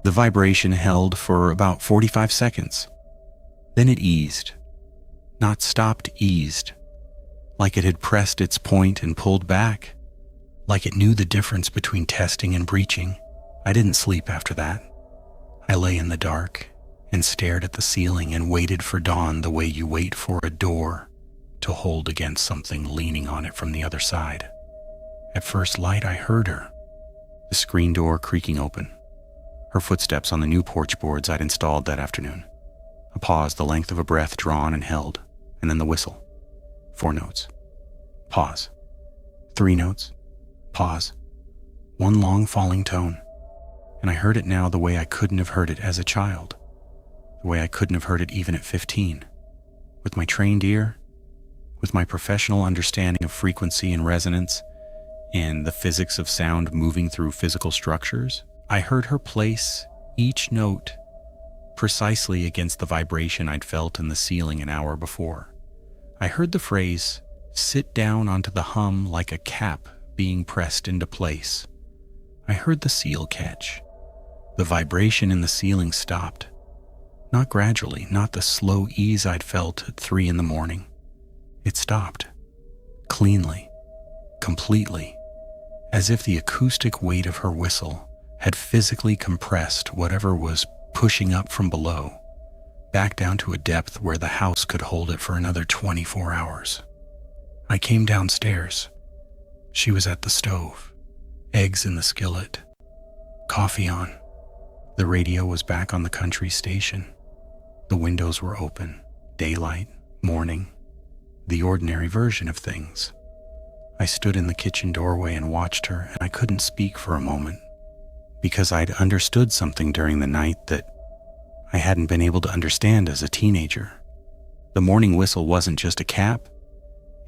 S1: The vibration held for about 45 seconds. Then it eased. Not stopped, eased. Like it had pressed its point and pulled back. Like it knew the difference between testing and breaching. I didn't sleep after that. I lay in the dark and stared at the ceiling and waited for dawn the way you wait for a door to hold against something leaning on it from the other side. At first light, I heard her. The screen door creaking open. Her footsteps on the new porch boards I'd installed that afternoon. A pause, the length of a breath drawn and held, and then the whistle. 4 notes. Pause. 3 notes. Pause. One long falling tone. And I heard it now the way I couldn't have heard it as a child. The way I couldn't have heard it even at 15. With my trained ear, with my professional understanding of frequency and resonance, and the physics of sound moving through physical structures, I heard her place each note precisely against the vibration I'd felt in the ceiling an hour before. I heard the phrase, "sit down onto the hum like a cap being pressed into place." I heard the seal catch. The vibration in the ceiling stopped. Not gradually, not the slow ease I'd felt at 3 a.m. It stopped. Cleanly. Completely. As if the acoustic weight of her whistle had physically compressed whatever was pushing up from below, back down to a depth where the house could hold it for another 24 hours. I came downstairs. She was at the stove, eggs in the skillet, coffee on. The radio was back on the country station. The windows were open, daylight, morning, the ordinary version of things. I stood in the kitchen doorway and watched her, and I couldn't speak for a moment, because I'd understood something during the night that I hadn't been able to understand as a teenager. The morning whistle wasn't just a cap,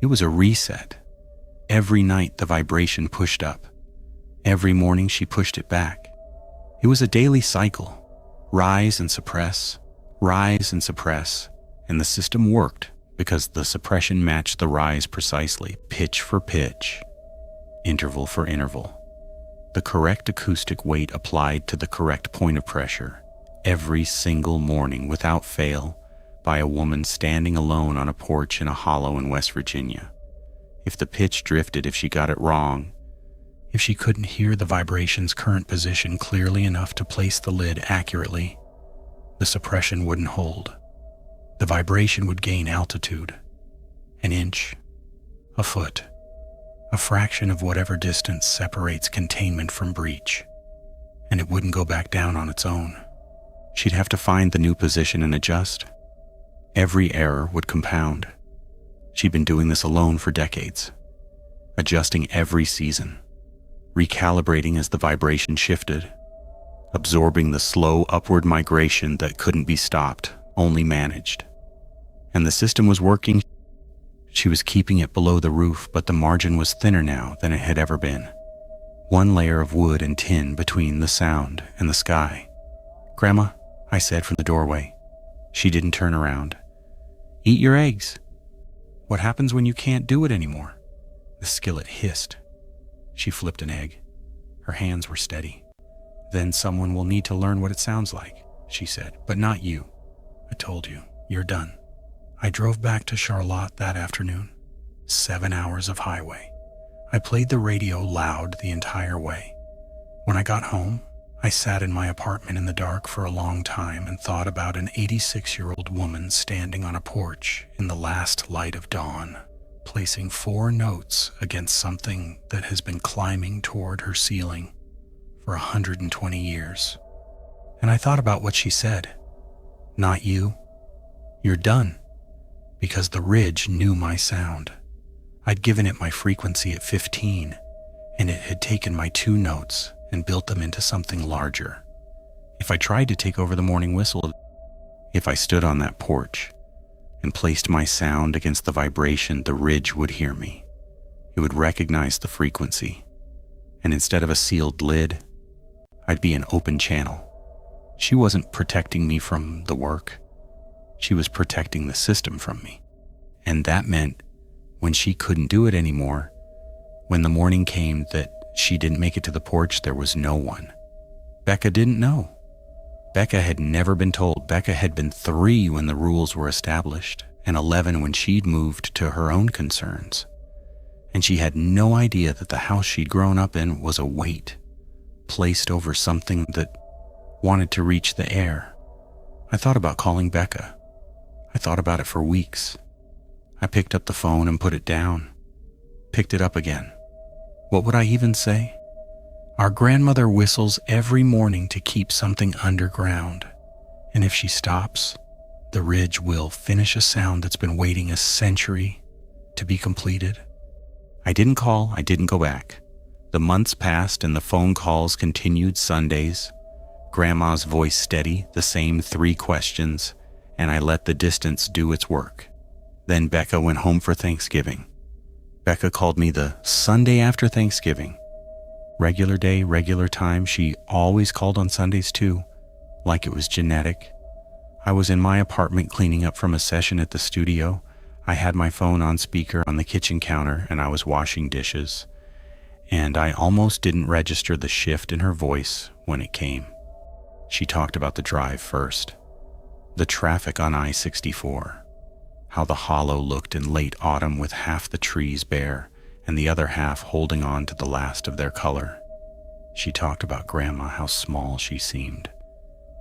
S1: it was a reset. Every night the vibration pushed up. Every morning she pushed it back. It was a daily cycle. Rise and suppress, and the system worked because the suppression matched the rise precisely, pitch for pitch, interval for interval. The correct acoustic weight applied to the correct point of pressure, every single morning without fail, by a woman standing alone on a porch in a hollow in West Virginia. If the pitch drifted, if she got it wrong, if she couldn't hear the vibration's current position clearly enough to place the lid accurately, the suppression wouldn't hold. The vibration would gain altitude, an inch, a foot, a fraction of whatever distance separates containment from breach, and it wouldn't go back down on its own. She'd have to find the new position and adjust. Every error would compound. She'd been doing this alone for decades, adjusting every season, recalibrating as the vibration shifted, absorbing the slow upward migration that couldn't be stopped, only managed. And the system was working. She was keeping it below the roof, but the margin was thinner now than it had ever been. One layer of wood and tin between the sound and the sky. "Grandma," I said from the doorway. She didn't turn around. "Eat your eggs." "What happens when you can't do it anymore?" The skillet hissed. She flipped an egg. Her hands were steady. "Then someone will need to learn what it sounds like," she said. "But not you. I told you, you're done." I drove back to Charlotte that afternoon. 7 hours of highway. I played the radio loud the entire way. When I got home, I sat in my apartment in the dark for a long time and thought about an 86-year-old woman standing on a porch in the last light of dawn, placing 4 notes against something that has been climbing toward her ceiling for 120 years. And I thought about what she said. "Not you. You're done." Because the ridge knew my sound. I'd given it my frequency at 15, and it had taken my 2 notes and built them into something larger. If I tried to take over the morning whistle, if I stood on that porch and placed my sound against the vibration, the ridge would hear me. It would recognize the frequency, and instead of a sealed lid, I'd be an open channel. She wasn't protecting me from the work. She was protecting the system from me. And that meant when she couldn't do it anymore, when the morning came that she didn't make it to the porch, there was no one. Becca didn't know. Becca had never been told. Becca had been 3 when the rules were established, and 11 when she'd moved to her own concerns. And she had no idea that the house she'd grown up in was a weight placed over something that wanted to reach the air. I thought about calling Becca. I thought about it for weeks. I picked up the phone and put it down. Picked it up again. What would I even say? Our grandmother whistles every morning to keep something underground. And if she stops, the ridge will finish a sound that's been waiting a century to be completed. I didn't call, I didn't go back. The months passed and the phone calls continued Sundays. Grandma's voice steady, the same 3 questions, and I let the distance do its work. Then Becca went home for Thanksgiving. Becca called me the Sunday after Thanksgiving. Regular day, regular time. She always called on Sundays too, like it was genetic. I was in my apartment cleaning up from a session at the studio. I had my phone on speaker on the kitchen counter and I was washing dishes. And I almost didn't register the shift in her voice when it came. She talked about the drive first. The traffic on I-64, how the hollow looked in late autumn with half the trees bare and the other half holding on to the last of their color. She talked about Grandma, how small she seemed,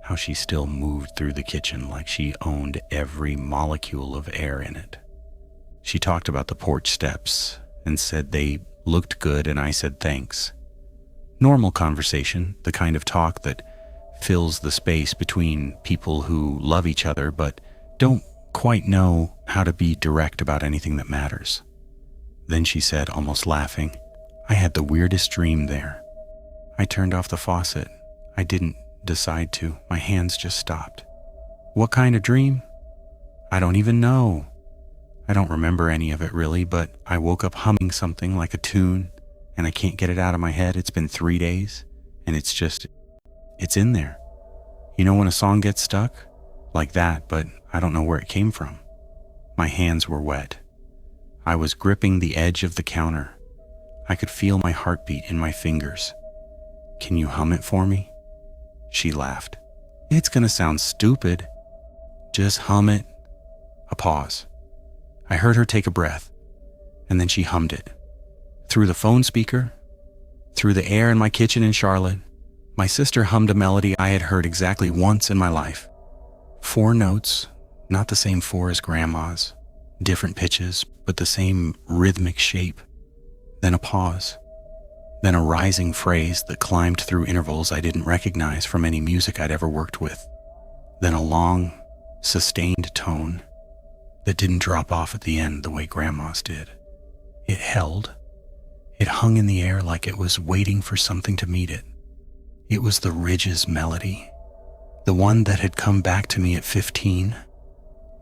S1: how she still moved through the kitchen like she owned every molecule of air in it. She talked about the porch steps and said they looked good, and I said thanks. Normal conversation, the kind of talk that fills the space between people who love each other but don't quite know how to be direct about anything that matters. Then she said, almost laughing, "I had the weirdest dream there. I turned off the faucet. I didn't decide to. My hands just stopped." "What kind of dream?" "I don't even know. I don't remember any of it really, but I woke up humming something like a tune, and I can't get it out of my head. It's been 3 days, and it's in there. You know when a song gets stuck? Like that, but I don't know where it came from." My hands were wet. I was gripping the edge of the counter. I could feel my heartbeat in my fingers. "Can you hum it for me?" She laughed. "It's gonna sound stupid. Just hum it." A pause. I heard her take a breath, and then she hummed it. Through the phone speaker, through the air in my kitchen in Charlotte, my sister hummed a melody I had heard exactly once in my life. 4 notes, not the same 4 as Grandma's, different pitches, but the same rhythmic shape. Then a pause. Then a rising phrase that climbed through intervals I didn't recognize from any music I'd ever worked with. Then a long, sustained tone that didn't drop off at the end the way Grandma's did. It held. It hung in the air like it was waiting for something to meet it. It was the Ridge's melody, the one that had come back to me at 15.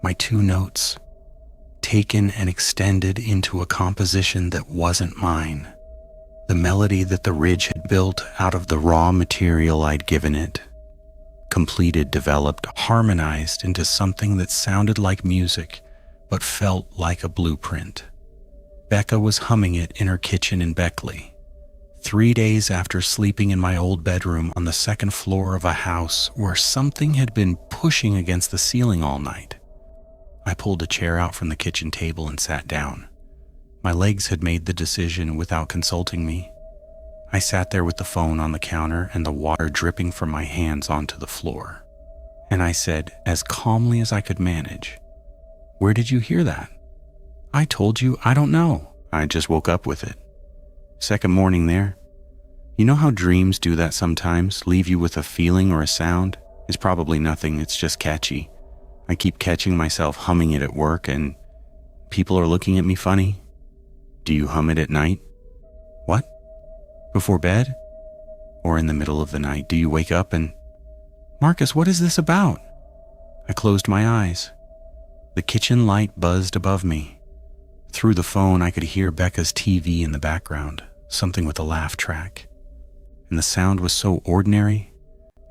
S1: My 2 notes, taken and extended into a composition that wasn't mine. The melody that the Ridge had built out of the raw material I'd given it. Completed, developed, harmonized into something that sounded like music, but felt like a blueprint. Becca was humming it in her kitchen in Beckley, 3 days after sleeping in my old bedroom on the 2nd floor of a house where something had been pushing against the ceiling all night. I pulled a chair out from the kitchen table and sat down. My legs had made the decision without consulting me. I sat there with the phone on the counter and the water dripping from my hands onto the floor. And I said, as calmly as I could manage, "Where did you hear that?" "I told you, I don't know. I just woke up with it. 2nd morning there. You know how dreams do that sometimes, leave you with a feeling or a sound? It's probably nothing, it's just catchy. I keep catching myself humming it at work and people are looking at me funny." "Do you hum it at night?" "What? Before bed? Or in the middle of the night? Do you wake up and..." "Marcus, what is this about?" I closed my eyes. The kitchen light buzzed above me. Through the phone, I could hear Becca's TV in the background, something with a laugh track. And the sound was so ordinary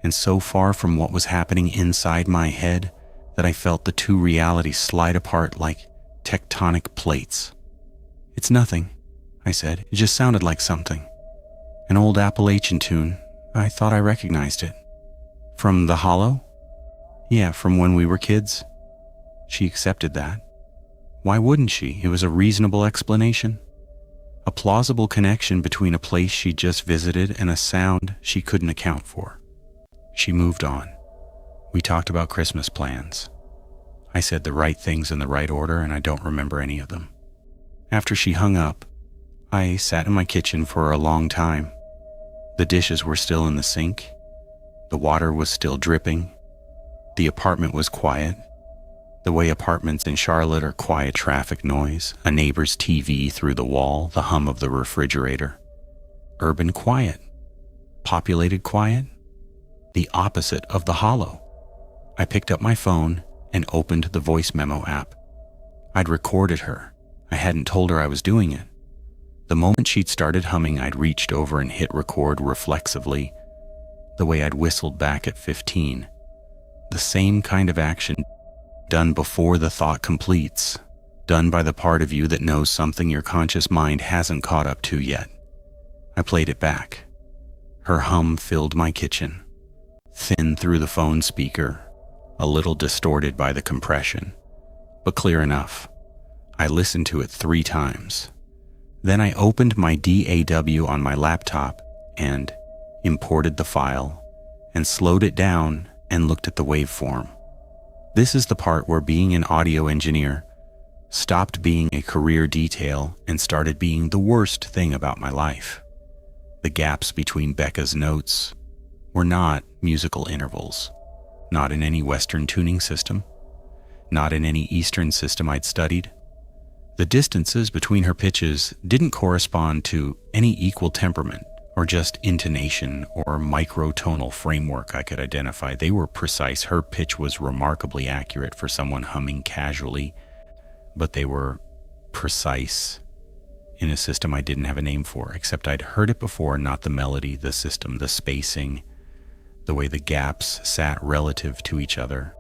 S1: and so far from what was happening inside my head that I felt the 2 realities slide apart like tectonic plates. "It's nothing," I said. "It just sounded like something. An old Appalachian tune. I thought I recognized it." "From the Hollow?" "Yeah, from when we were kids." She accepted that. Why wouldn't she? It was a reasonable explanation. A plausible connection between a place she just visited and a sound she couldn't account for. She moved on. We talked about Christmas plans. I said the right things in the right order, and I don't remember any of them. After she hung up, I sat in my kitchen for a long time. The dishes were still in the sink. The water was still dripping. The apartment was quiet. The way apartments in Charlotte are: quiet traffic noise, a neighbor's TV through the wall, the hum of the refrigerator. Urban quiet. Populated quiet. The opposite of the Hollow. I picked up my phone and opened the voice memo app. I'd recorded her. I hadn't told her I was doing it. The moment she'd started humming, I'd reached over and hit record reflexively, the way I'd whistled back at 15. The same kind of action done before the thought completes, done by the part of you that knows something your conscious mind hasn't caught up to yet. I played it back. Her hum filled my kitchen, thin through the phone speaker, a little distorted by the compression, but clear enough. I listened to it 3 times. Then I opened my DAW on my laptop and imported the file and slowed it down and looked at the waveform. This is the part where being an audio engineer stopped being a career detail and started being the worst thing about my life. The gaps between Becca's notes were not musical intervals, not in any Western tuning system, not in any Eastern system I'd studied. The distances between her pitches didn't correspond to any equal temperament or just intonation or microtonal framework I could identify. They were precise. Her pitch was remarkably accurate for someone humming casually, but they were precise in a system I didn't have a name for, except I'd heard it before, not the melody, the system, the spacing, the way the gaps sat relative to each other.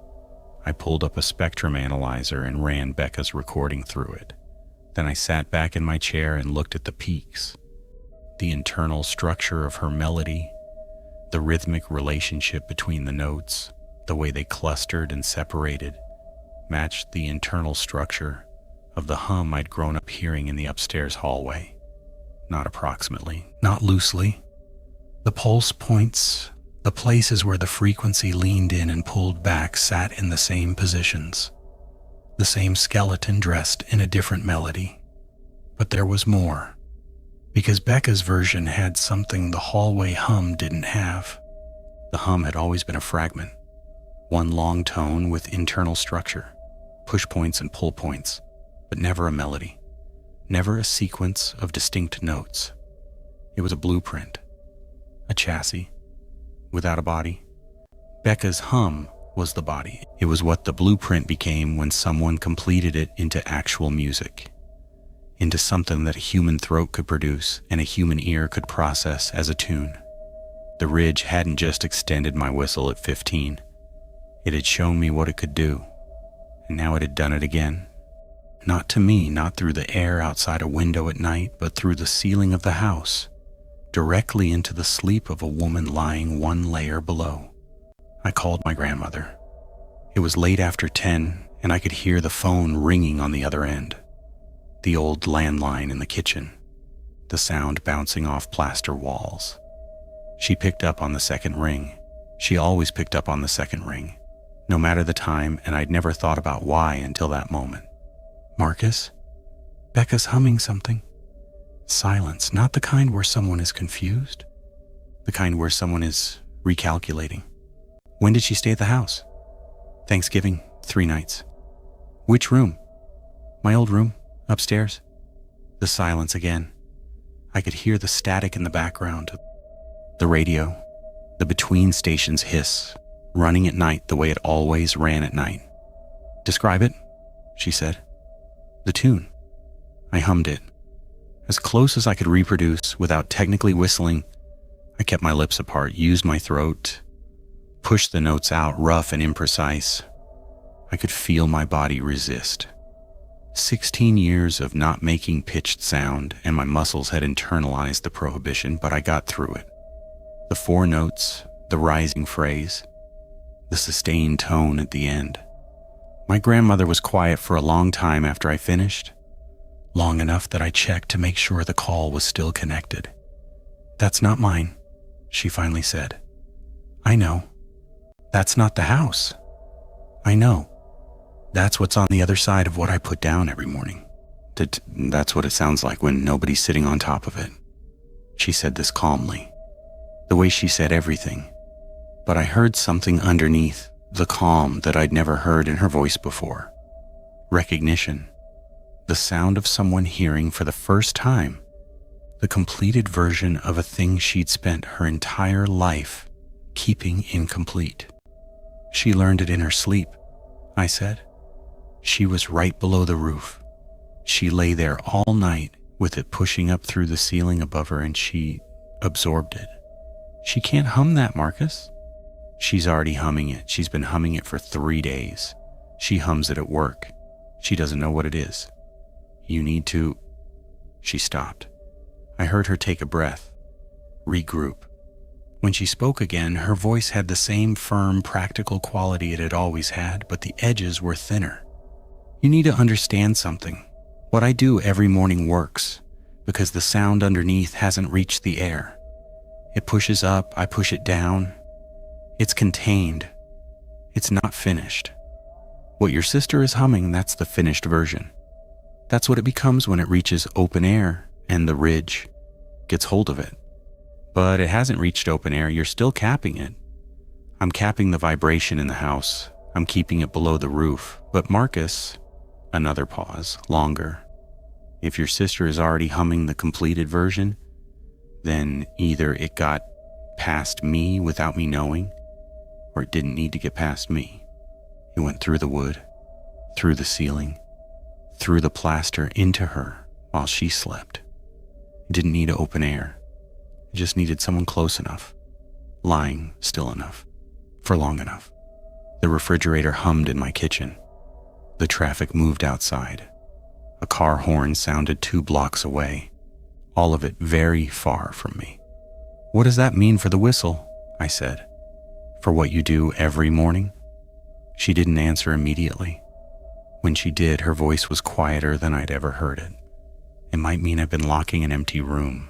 S1: I pulled up a spectrum analyzer and ran Becca's recording through it. Then I sat back in my chair and looked at the peaks. The internal structure of her melody, the rhythmic relationship between the notes, the way they clustered and separated, matched the internal structure of the hum I'd grown up hearing in the upstairs hallway. Not approximately, not loosely. The pulse points, the places where the frequency leaned in and pulled back, sat in the same positions. The same skeleton dressed in a different melody. But there was more, because Becca's version had something the hallway hum didn't have. The hum had always been a fragment, one long tone with internal structure, push points and pull points, but never a melody, never a sequence of distinct notes. It was a blueprint, a chassis, without a body. Becca's hum was the body. It was what the blueprint became when someone completed it into actual music, into something that a human throat could produce and a human ear could process as a tune. The ridge hadn't just extended my whistle at 15. It had shown me what it could do, and now it had done it again. Not to me, not through the air outside a window at night, but through the ceiling of the house, directly into the sleep of a woman lying one layer below. I called my grandmother. It was late after 10, and I could hear the phone ringing on the other end. The old landline in the kitchen, the sound bouncing off plaster walls. She picked up on the second ring. She always picked up on the second ring, no matter the time, and I'd never thought about why until that moment. Marcus, Becca's humming something. Silence, not the kind where someone is confused, the kind where someone is recalculating. When did she stay at the house? Thanksgiving, 3 nights. Which room? My old room, upstairs. The silence again. I could hear the static in the background. The radio, the between stations hiss, running at night the way it always ran at night. Describe it, she said. The tune. I hummed it. As close as I could reproduce without technically whistling. I kept my lips apart, used my throat, pushed the notes out, rough and imprecise. I could feel my body resist. 16 years of not making pitched sound, and my muscles had internalized the prohibition, but I got through it. The 4 notes, the rising phrase, the sustained tone at the end. My grandmother was quiet for a long time after I finished, long enough that I checked to make sure the call was still connected. That's not mine, she finally said. I know. That's not the house. I know. That's what's on the other side of what I put down every morning. That's what it sounds like when nobody's sitting on top of it. She said this calmly, the way she said everything. But I heard something underneath the calm that I'd never heard in her voice before. Recognition. The sound of someone hearing for the first time the completed version of a thing she'd spent her entire life keeping incomplete. She learned it in her sleep, I said. She was right below the roof. She lay there all night with it pushing up through the ceiling above her, and she absorbed it. She can't hum that, Marcus. She's already humming it. She's been humming it for 3 days. She hums it at work. She doesn't know what it is. You need to... She stopped. I heard her take a breath, regroup. When she spoke again, her voice had the same firm, practical quality it had always had, but the edges were thinner. You need to understand something. What I do every morning works, because the sound underneath hasn't reached the air. It pushes up, I push it down. It's contained, It's not finished. What your sister is humming, that's the finished version. That's what it becomes when it reaches open air and the ridge gets hold of it. But it hasn't reached open air, you're still capping it. I'm capping the vibration in the house. I'm keeping it below the roof. But Marcus, another pause, longer. If your sister is already humming the completed version, then either it got past me without me knowing, or it didn't need to get past me. It went through the wood, through the ceiling, through the plaster into her while she slept. It didn't need open air. It just needed someone close enough, lying still enough, for long enough. The refrigerator hummed in my kitchen. The traffic moved outside. A car horn sounded 2 blocks away, all of it very far from me. "What does that mean for the whistle?" I said. "For what you do every morning?" She didn't answer immediately. When she did, her voice was quieter than I'd ever heard it. It might mean I've been locking an empty room.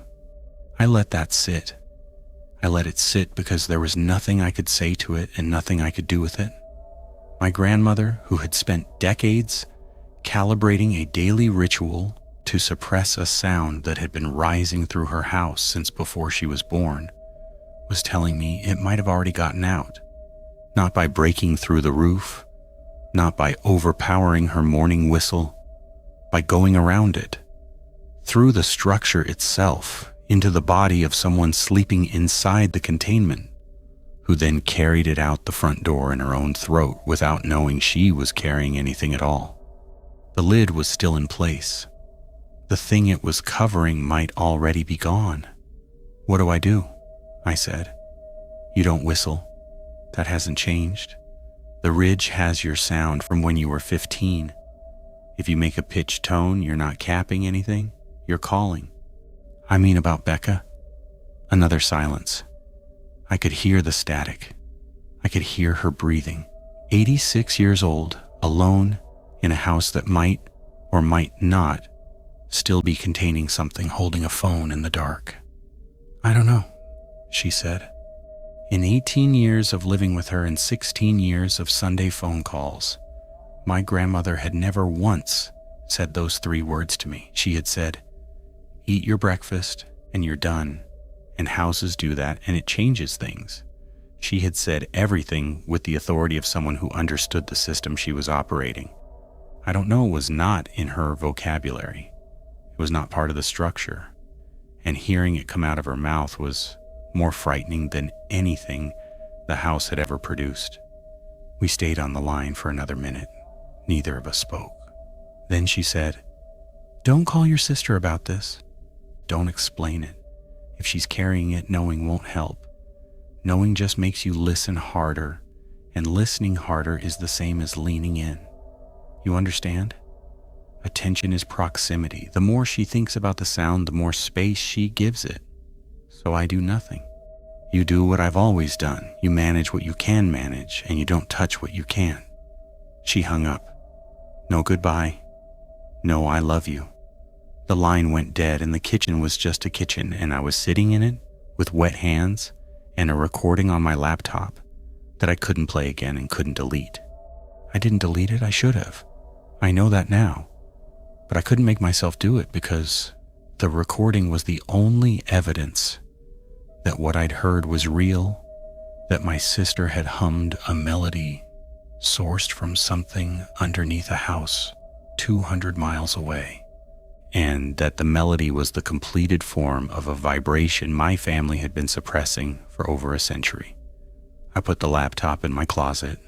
S1: I let that sit. I let it sit because there was nothing I could say to it and nothing I could do with it. My grandmother, who had spent decades calibrating a daily ritual to suppress a sound that had been rising through her house since before she was born, was telling me it might have already gotten out. Not by breaking through the roof, not by overpowering her morning whistle, by going around it, through the structure itself, into the body of someone sleeping inside the containment, who then carried it out the front door in her own throat without knowing she was carrying anything at all. The lid was still in place. The thing it was covering might already be gone. "What do I do?" I said. "You don't whistle. That hasn't changed. The ridge has your sound from when you were 15. If you make a pitched tone, you're not capping anything, you're calling." "I mean about Becca." Another silence. I could hear the static. I could hear her breathing. 86 years old, alone, in a house that might or might not still be containing something holding a phone in the dark. "I don't know," she said. In 18 years of living with her and 16 years of Sunday phone calls, my grandmother had never once said those 3 words to me. She had said, "Eat your breakfast and you're done," and houses do that and it changes things. She had said everything with the authority of someone who understood the system she was operating. I don't know, it was not in her vocabulary. It was not part of the structure. And hearing it come out of her mouth was more frightening than anything the house had ever produced. We stayed on the line for another minute. Neither of us spoke. Then she said, "Don't call your sister about this. Don't explain it. If she's carrying it, knowing won't help. Knowing just makes you listen harder, and listening harder is the same as leaning in. You understand? Attention is proximity. The more she thinks about the sound, the more space she gives it. So I do nothing. You do what I've always done. You manage what you can manage, and you don't touch what you can't." She hung up. No goodbye. No I love you. The line went dead, and the kitchen was just a kitchen, and I was sitting in it with wet hands and a recording on my laptop that I couldn't play again and couldn't delete. I didn't delete it. I should have. I know that now. But I couldn't make myself do it because the recording was the only evidence that what I'd heard was real, that my sister had hummed a melody sourced from something underneath a house 200 miles away, and that the melody was the completed form of a vibration my family had been suppressing for over a century. I put the laptop in my closet.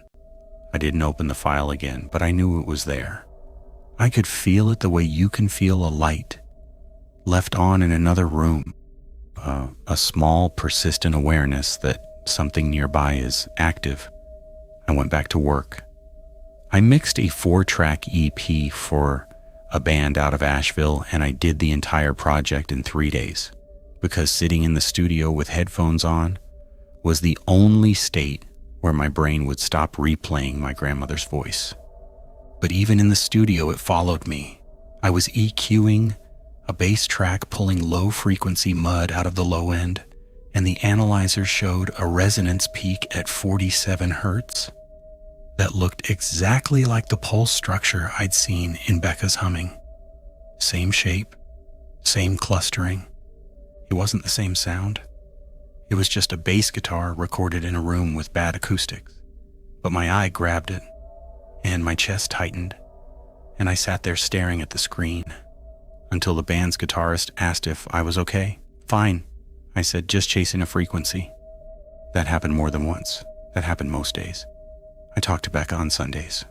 S1: I didn't open the file again, but I knew it was there. I could feel it the way you can feel a light left on in another room, a small, persistent awareness that something nearby is active. I went back to work. I mixed a 4-track EP for a band out of Asheville, and I did the entire project in 3 days, because sitting in the studio with headphones on was the only state where my brain would stop replaying my grandmother's voice. But even in the studio, it followed me. I was EQing a bass track, pulling low-frequency mud out of the low end, and the analyzer showed a resonance peak at 47 hertz. that looked exactly like the pulse structure I'd seen in Becca's humming. Same shape, same clustering. It wasn't the same sound. It was just a bass guitar recorded in a room with bad acoustics. But my eye grabbed it, and my chest tightened, and I sat there staring at the screen until the band's guitarist asked if I was okay. Fine, I said, just chasing a frequency. That happened more than once. That happened most days. I talked to Becca on Sundays.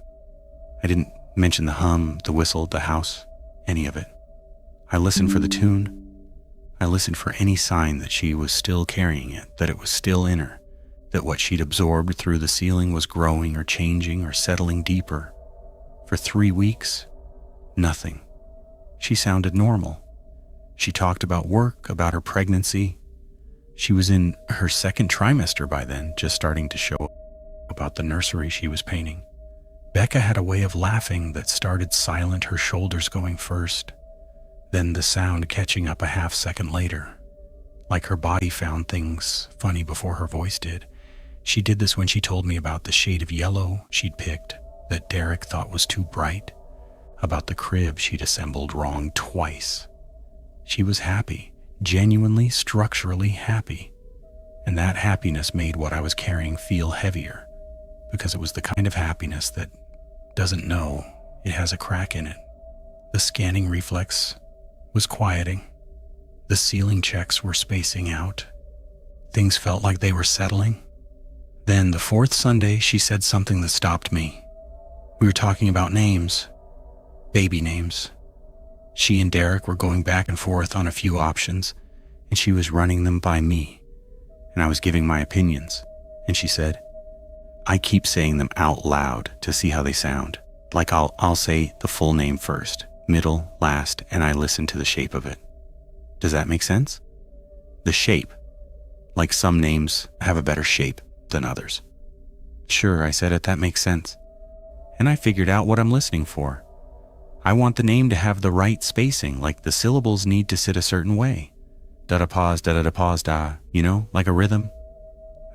S1: I didn't mention the hum, the whistle, the house, any of it. I listened for the tune. I listened for any sign that she was still carrying it, that it was still in her, that what she'd absorbed through the ceiling was growing or changing or settling deeper. For 3 weeks, nothing. She sounded normal. She talked about work, about her pregnancy. She was in her second trimester by then, just starting to show about the nursery she was painting. Becca had a way of laughing that started silent, her shoulders going first, then the sound catching up a half second later, like her body found things funny before her voice did. She did this when she told me about the shade of yellow she'd picked that Derek thought was too bright, about the crib she'd assembled wrong twice. She was happy, genuinely, structurally happy, and that happiness made what I was carrying feel heavier, because it was the kind of happiness that doesn't know it has a crack in it. The scanning reflex was quieting. The ceiling checks were spacing out. Things felt like they were settling. Then the fourth Sunday, she said something that stopped me. We were talking about names, baby names. She and Derek were going back and forth on a few options, and she was running them by me, and I was giving my opinions. And she said, I keep saying them out loud to see how they sound. Like I'll say the full name first, middle, last, and I listen to the shape of it. Does that make sense? The shape. Like some names have a better shape than others. Sure, I said it, that makes sense. And I figured out what I'm listening for. I want the name to have the right spacing, like the syllables need to sit a certain way. Da-da pause, da-da-da pause, da, you know, like a rhythm.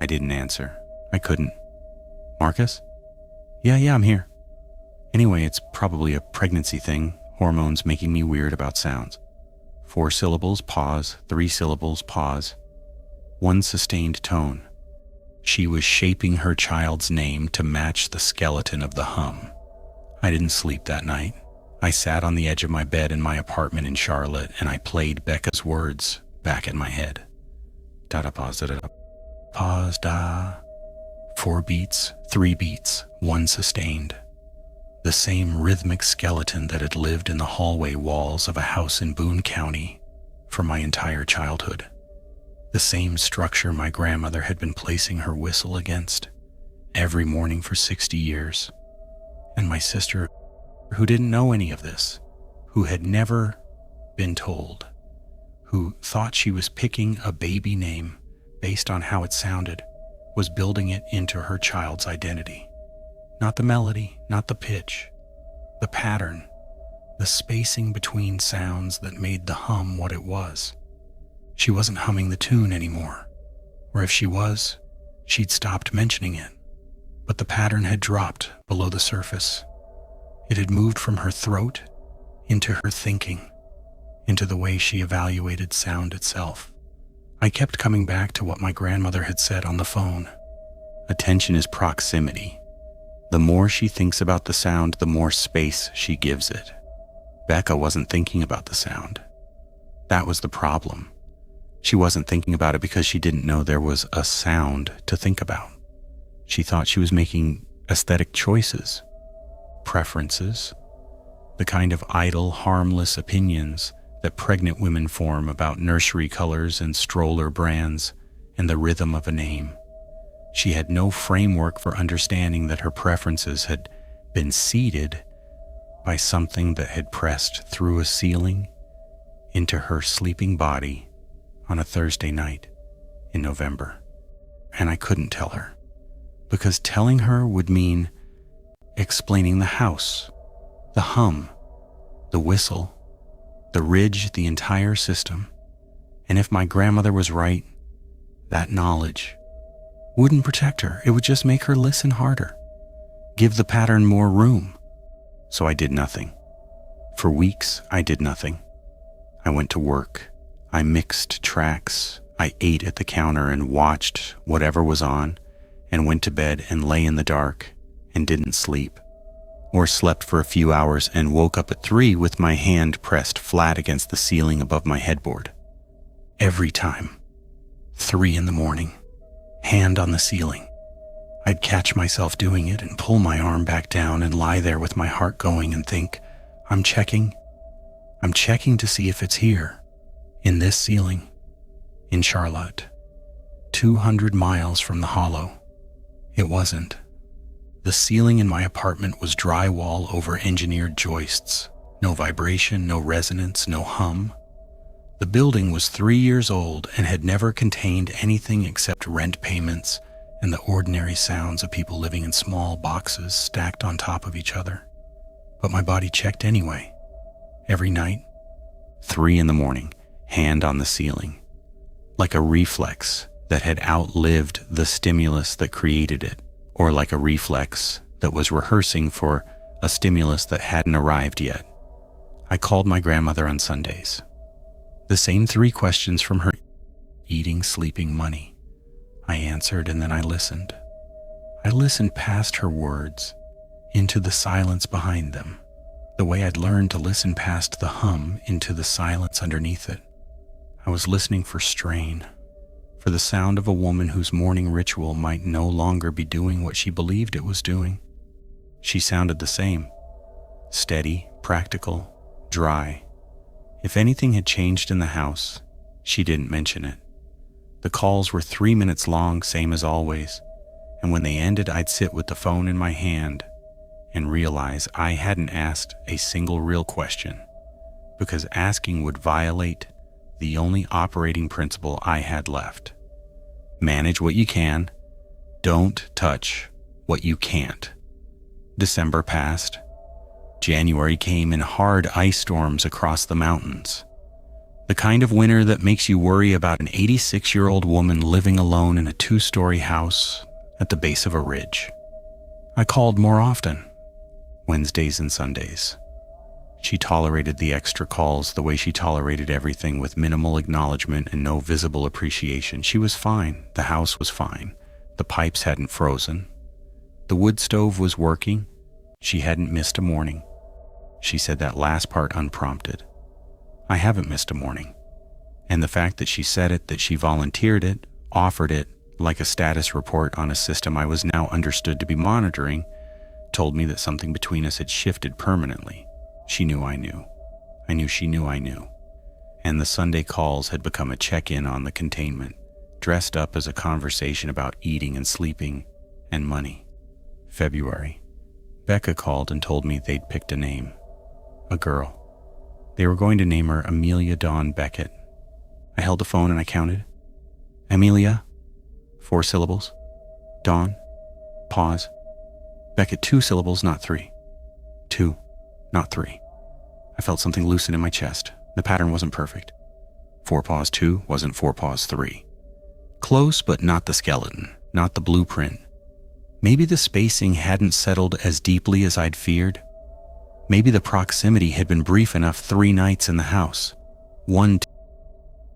S1: I didn't answer. I couldn't. Marcus? Yeah, I'm here. Anyway, it's probably a pregnancy thing, hormones making me weird about sounds. 4 syllables, pause, 3 syllables, pause. 1 sustained tone. She was shaping her child's name to match the skeleton of the hum. I didn't sleep that night. I sat on the edge of my bed in my apartment in Charlotte, and I played Becca's words back in my head. Da-da pause, da-da-da pause, da. 4 beats, 3 beats, 1 sustained. The same rhythmic skeleton that had lived in the hallway walls of a house in Boone County for my entire childhood. The same structure my grandmother had been placing her whistle against every morning for 60 years. And my sister, who didn't know any of this, who had never been told, who thought she was picking a baby name based on how it sounded, was building it into her child's identity. Not the melody, not the pitch, the pattern, the spacing between sounds that made the hum what it was. She wasn't humming the tune anymore, or if she was, she'd stopped mentioning it. But the pattern had dropped below the surface. It had moved from her throat into her thinking, into the way she evaluated sound itself. I kept coming back to what my grandmother had said on the phone. Attention is proximity. The more she thinks about the sound, the more space she gives it. Becca wasn't thinking about the sound. That was the problem. She wasn't thinking about it because she didn't know there was a sound to think about. She thought she was making aesthetic choices, preferences, the kind of idle, harmless opinions that pregnant women form about nursery colors and stroller brands and the rhythm of a name. She had no framework for understanding that her preferences had been seeded by something that had pressed through a ceiling into her sleeping body on a Thursday night in November. And I couldn't tell her, because telling her would mean explaining the house, the hum, the whistle, the ridge, the entire system. And if my grandmother was right, that knowledge wouldn't protect her. It would just make her listen harder, Give the pattern more room. So I did nothing. For weeks, I did nothing. I went to work. I mixed tracks. I ate at the counter and watched whatever was on, and went to bed and lay in the dark and didn't sleep. Or slept for a few hours and woke up at 3 with my hand pressed flat against the ceiling above my headboard. Every time. 3 in the morning. Hand on the ceiling. I'd catch myself doing it and pull my arm back down and lie there with my heart going and think, I'm checking to see if it's here, in this ceiling, in Charlotte, 200 miles from the hollow. It wasn't. The ceiling in my apartment was drywall over engineered joists. No vibration, no resonance, no hum. The building was 3 years old and had never contained anything except rent payments and the ordinary sounds of people living in small boxes stacked on top of each other. But my body checked anyway. Every night, 3 in the morning, hand on the ceiling. Like a reflex that had outlived the stimulus that created it, or like a reflex that was rehearsing for a stimulus that hadn't arrived yet. I called my grandmother on Sundays. The same 3 questions from her: eating, sleeping, money. I answered, and then I listened. I listened past her words, into the silence behind them, the way I'd learned to listen past the hum into the silence underneath it. I was listening for strain, for the sound of a woman whose morning ritual might no longer be doing what she believed it was doing. She sounded the same, steady, practical, dry. If anything had changed in the house, she didn't mention it. The calls were 3 minutes long, same as always, and when they ended, I'd sit with the phone in my hand and realize I hadn't asked a single real question, because asking would violate the only operating principle I had left. Manage what you can, don't touch what you can't. December passed. January came in hard ice storms across the mountains. The kind of winter that makes you worry about an 86-year-old woman living alone in a 2-story house at the base of a ridge. I called more often, Wednesdays and Sundays. She tolerated the extra calls the way she tolerated everything, with minimal acknowledgement and no visible appreciation. She was fine. The house was fine. The pipes hadn't frozen. The wood stove was working. She hadn't missed a morning. She said that last part unprompted. I haven't missed a morning. And the fact that she said it, that she volunteered it, offered it, like a status report on a system I was now understood to be monitoring, told me that something between us had shifted permanently. She knew I knew. I knew she knew I knew. And the Sunday calls had become a check-in on the containment, dressed up as a conversation about eating and sleeping and money. February. Becca called and told me they'd picked a name. A girl. They were going to name her Amelia Dawn Beckett. I held the phone and I counted. Amelia, 4 syllables. Dawn, pause. Beckett, 2 syllables, not 3. 2, not 3. I felt something loosen in my chest. The pattern wasn't perfect. 4 pause 2 wasn't 4 pause 3. Close, but not the skeleton, not the blueprint. Maybe the spacing hadn't settled as deeply as I'd feared. Maybe the proximity had been brief enough 3 nights in the house. One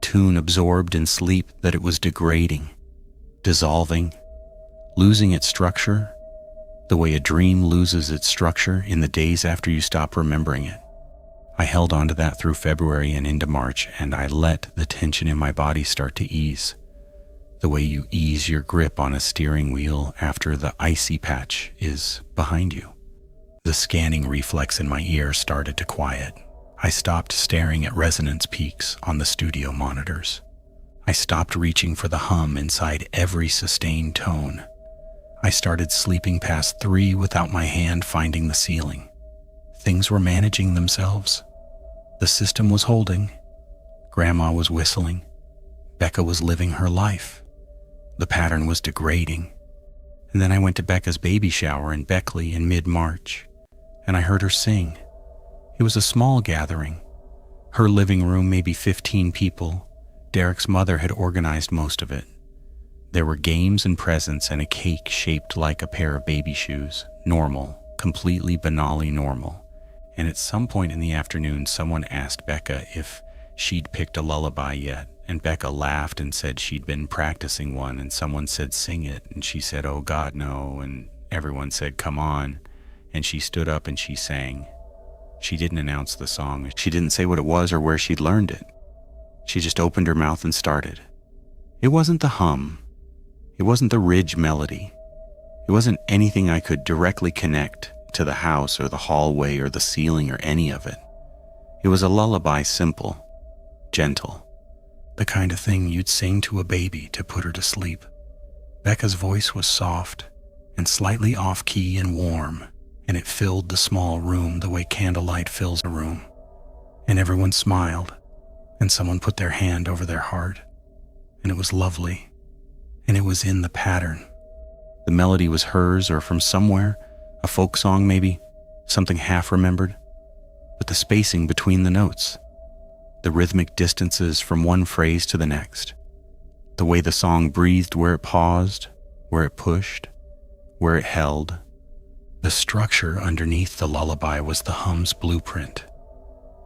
S1: tune absorbed in sleep that it was degrading, dissolving, losing its structure, the way a dream loses its structure in the days after you stop remembering it. I held on to that through February and into March, and I let the tension in my body start to ease, the way you ease your grip on a steering wheel after the icy patch is behind you. The scanning reflex in my ear started to quiet. I stopped staring at resonance peaks on the studio monitors. I stopped reaching for the hum inside every sustained tone. I started sleeping past 3 without my hand finding the ceiling. Things were managing themselves. The system was holding. Grandma was whistling. Becca was living her life. The pattern was degrading. And then I went to Becca's baby shower in Beckley in mid-March, and I heard her sing. It was a small gathering. Her living room, maybe 15 people. Derek's mother had organized most of it. There were games and presents and a cake shaped like a pair of baby shoes. Normal, completely banally normal. And at some point in the afternoon, someone asked Becca if she'd picked a lullaby yet. And Becca laughed and said she'd been practicing one, and someone said, "Sing it." And she said, "Oh God, no." And everyone said, "Come on." And she stood up and she sang. She didn't announce the song. She didn't say what it was or where she'd learned it. She just opened her mouth and started. It wasn't the hum. It wasn't the ridge melody. It wasn't anything I could directly connect to the house or the hallway or the ceiling or any of it. It was a lullaby, simple, gentle, the kind of thing you'd sing to a baby to put her to sleep. Becca's voice was soft and slightly off-key and warm, and it filled the small room the way candlelight fills a room. And everyone smiled, and someone put their hand over their heart, and it was lovely, and it was in the pattern. The melody was hers or from somewhere, a folk song maybe, something half-remembered, but the spacing between the notes, the rhythmic distances from one phrase to the next, the way the song breathed where it paused, where it pushed, where it held. The structure underneath the lullaby was the hum's blueprint.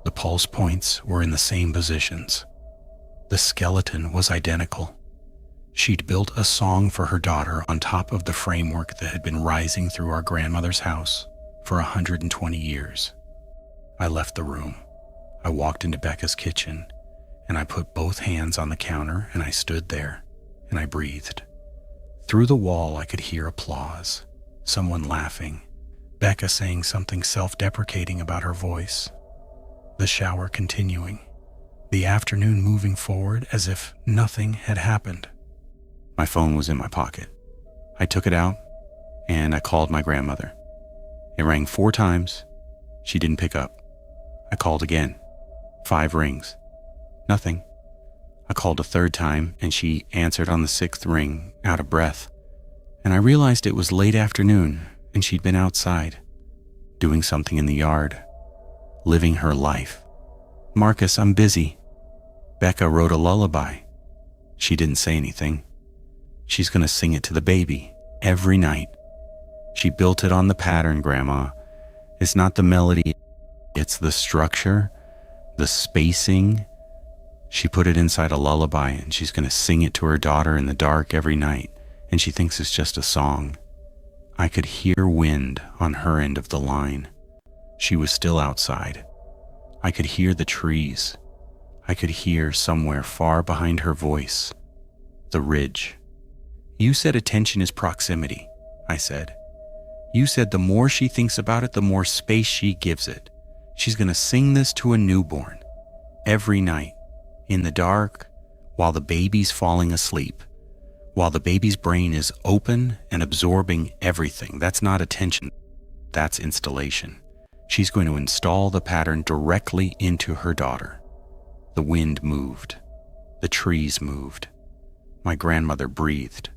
S1: The pulse points were in the same positions. The skeleton was identical. She'd built a song for her daughter on top of the framework that had been rising through our grandmother's house for 120 years. I left the room. I walked into Becca's kitchen, and I put both hands on the counter, and I stood there, and I breathed. Through the wall, I could hear applause, someone laughing, Becca saying something self-deprecating about her voice, the shower continuing, the afternoon moving forward as if nothing had happened. My phone was in my pocket. I took it out, and I called my grandmother. It rang 4 times. She didn't pick up. I called again. 5 rings. Nothing. I called a 3rd time, and she answered on the 6th ring, out of breath. And I realized it was late afternoon, and she'd been outside, doing something in the yard, living her life. "Marcus, I'm busy." Becca wrote a lullaby. She didn't say anything. She's going to sing it to the baby every night. She built it on the pattern, Grandma. It's not the melody, it's the structure, the spacing. She put it inside a lullaby, and she's going to sing it to her daughter in the dark every night, and she thinks it's just a song. I could hear wind on her end of the line. She was still outside. I could hear the trees. I could hear somewhere far behind her voice, the ridge. "You said attention is proximity," I said. "You said the more she thinks about it, the more space she gives it. She's going to sing this to a newborn every night, in the dark, while the baby's falling asleep, while the baby's brain is open and absorbing everything. That's not attention, that's installation. She's going to install the pattern directly into her daughter." The wind moved. The trees moved. My grandmother breathed.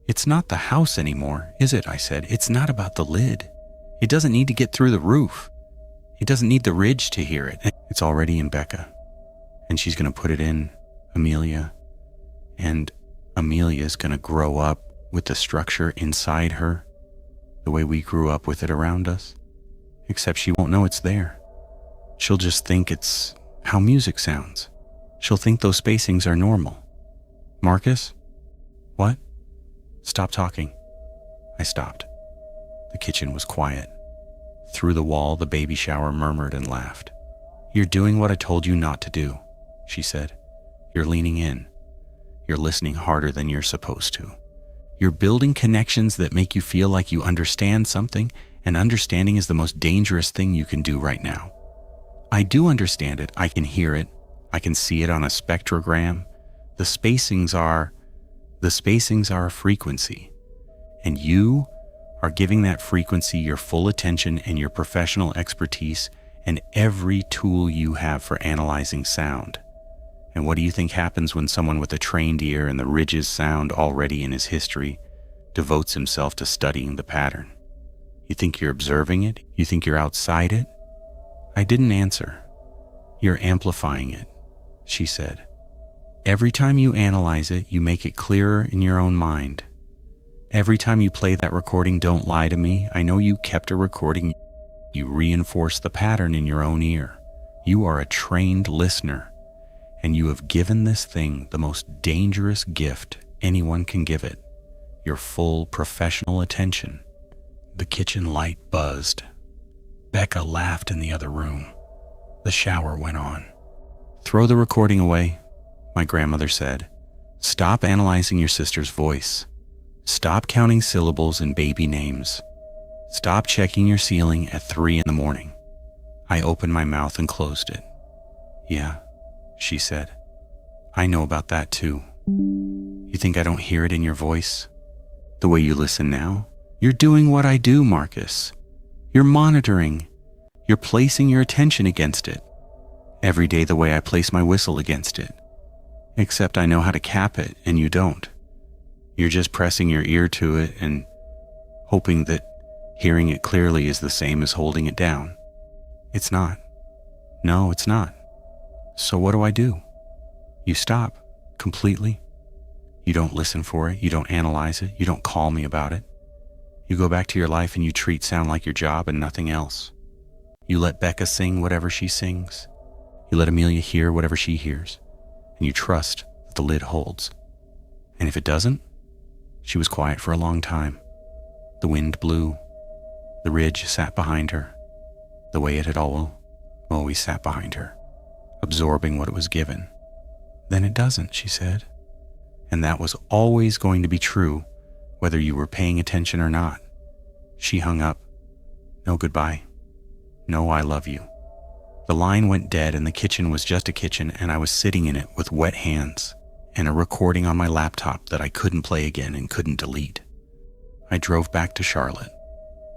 S1: "It's not the house anymore, is it?" I said. "It's not about the lid. It doesn't need to get through the roof. It doesn't need the ridge to hear it. It's already in Becca. And she's going to put it in Amelia. And Amelia's going to grow up with the structure inside her, the way we grew up with it around us. Except she won't know it's there. She'll just think it's how music sounds. She'll think those spacings are normal." "Marcus?" "What?" "Stop talking." I stopped. The kitchen was quiet. Through the wall, the baby shower murmured and laughed. "You're doing what I told you not to do," she said. "You're leaning in. You're listening harder than you're supposed to. You're building connections that make you feel like you understand something, and understanding is the most dangerous thing you can do right now. I do understand it. I can hear it. I can see it on a spectrogram. The spacings are a frequency, and you are giving that frequency your full attention and your professional expertise and every tool you have for analyzing sound. And what do you think happens when someone with a trained ear and the ridges sound already in his history devotes himself to studying the pattern? You think you're observing it? You think you're outside it?" I didn't answer. "You're amplifying it," she said. Every time you analyze it, you make it clearer in your own mind. Every time you play that recording, don't lie to me. I know you kept a recording. You reinforce the pattern in your own ear. You are a trained listener, and you have given this thing the most dangerous gift anyone can give it, your full professional attention. The kitchen light buzzed. Becca laughed in the other room. The shower went on. "Throw the recording away," my grandmother said. "Stop analyzing your sister's voice. Stop counting syllables and baby names. Stop checking your ceiling at 3 a.m. I opened my mouth and closed it. "Yeah," she said. "I know about that too. You think I don't hear it in your voice? The way you listen now? You're doing what I do, Marcus. You're monitoring. You're placing your attention against it. Every day the way I place my whistle against it. Except I know how to cap it and you don't. You're just pressing your ear to it and hoping that hearing it clearly is the same as holding it down. It's not. No, it's not. So what do? You stop completely. You don't listen for it. You don't analyze it. You don't call me about it. You go back to your life and you treat sound like your job and nothing else. You let Becca sing whatever she sings. You let Amelia hear whatever she hears. And you trust that the lid holds. And if it doesn't, she was quiet for a long time. The wind blew. The ridge sat behind her, the way it had always sat behind her, absorbing what it was given. Then it doesn't, she said. And that was always going to be true, whether you were paying attention or not. She hung up. No goodbye. No I love you. The line went dead and the kitchen was just a kitchen, and I was sitting in it with wet hands and a recording on my laptop that I couldn't play again and couldn't delete. I drove back to Charlotte.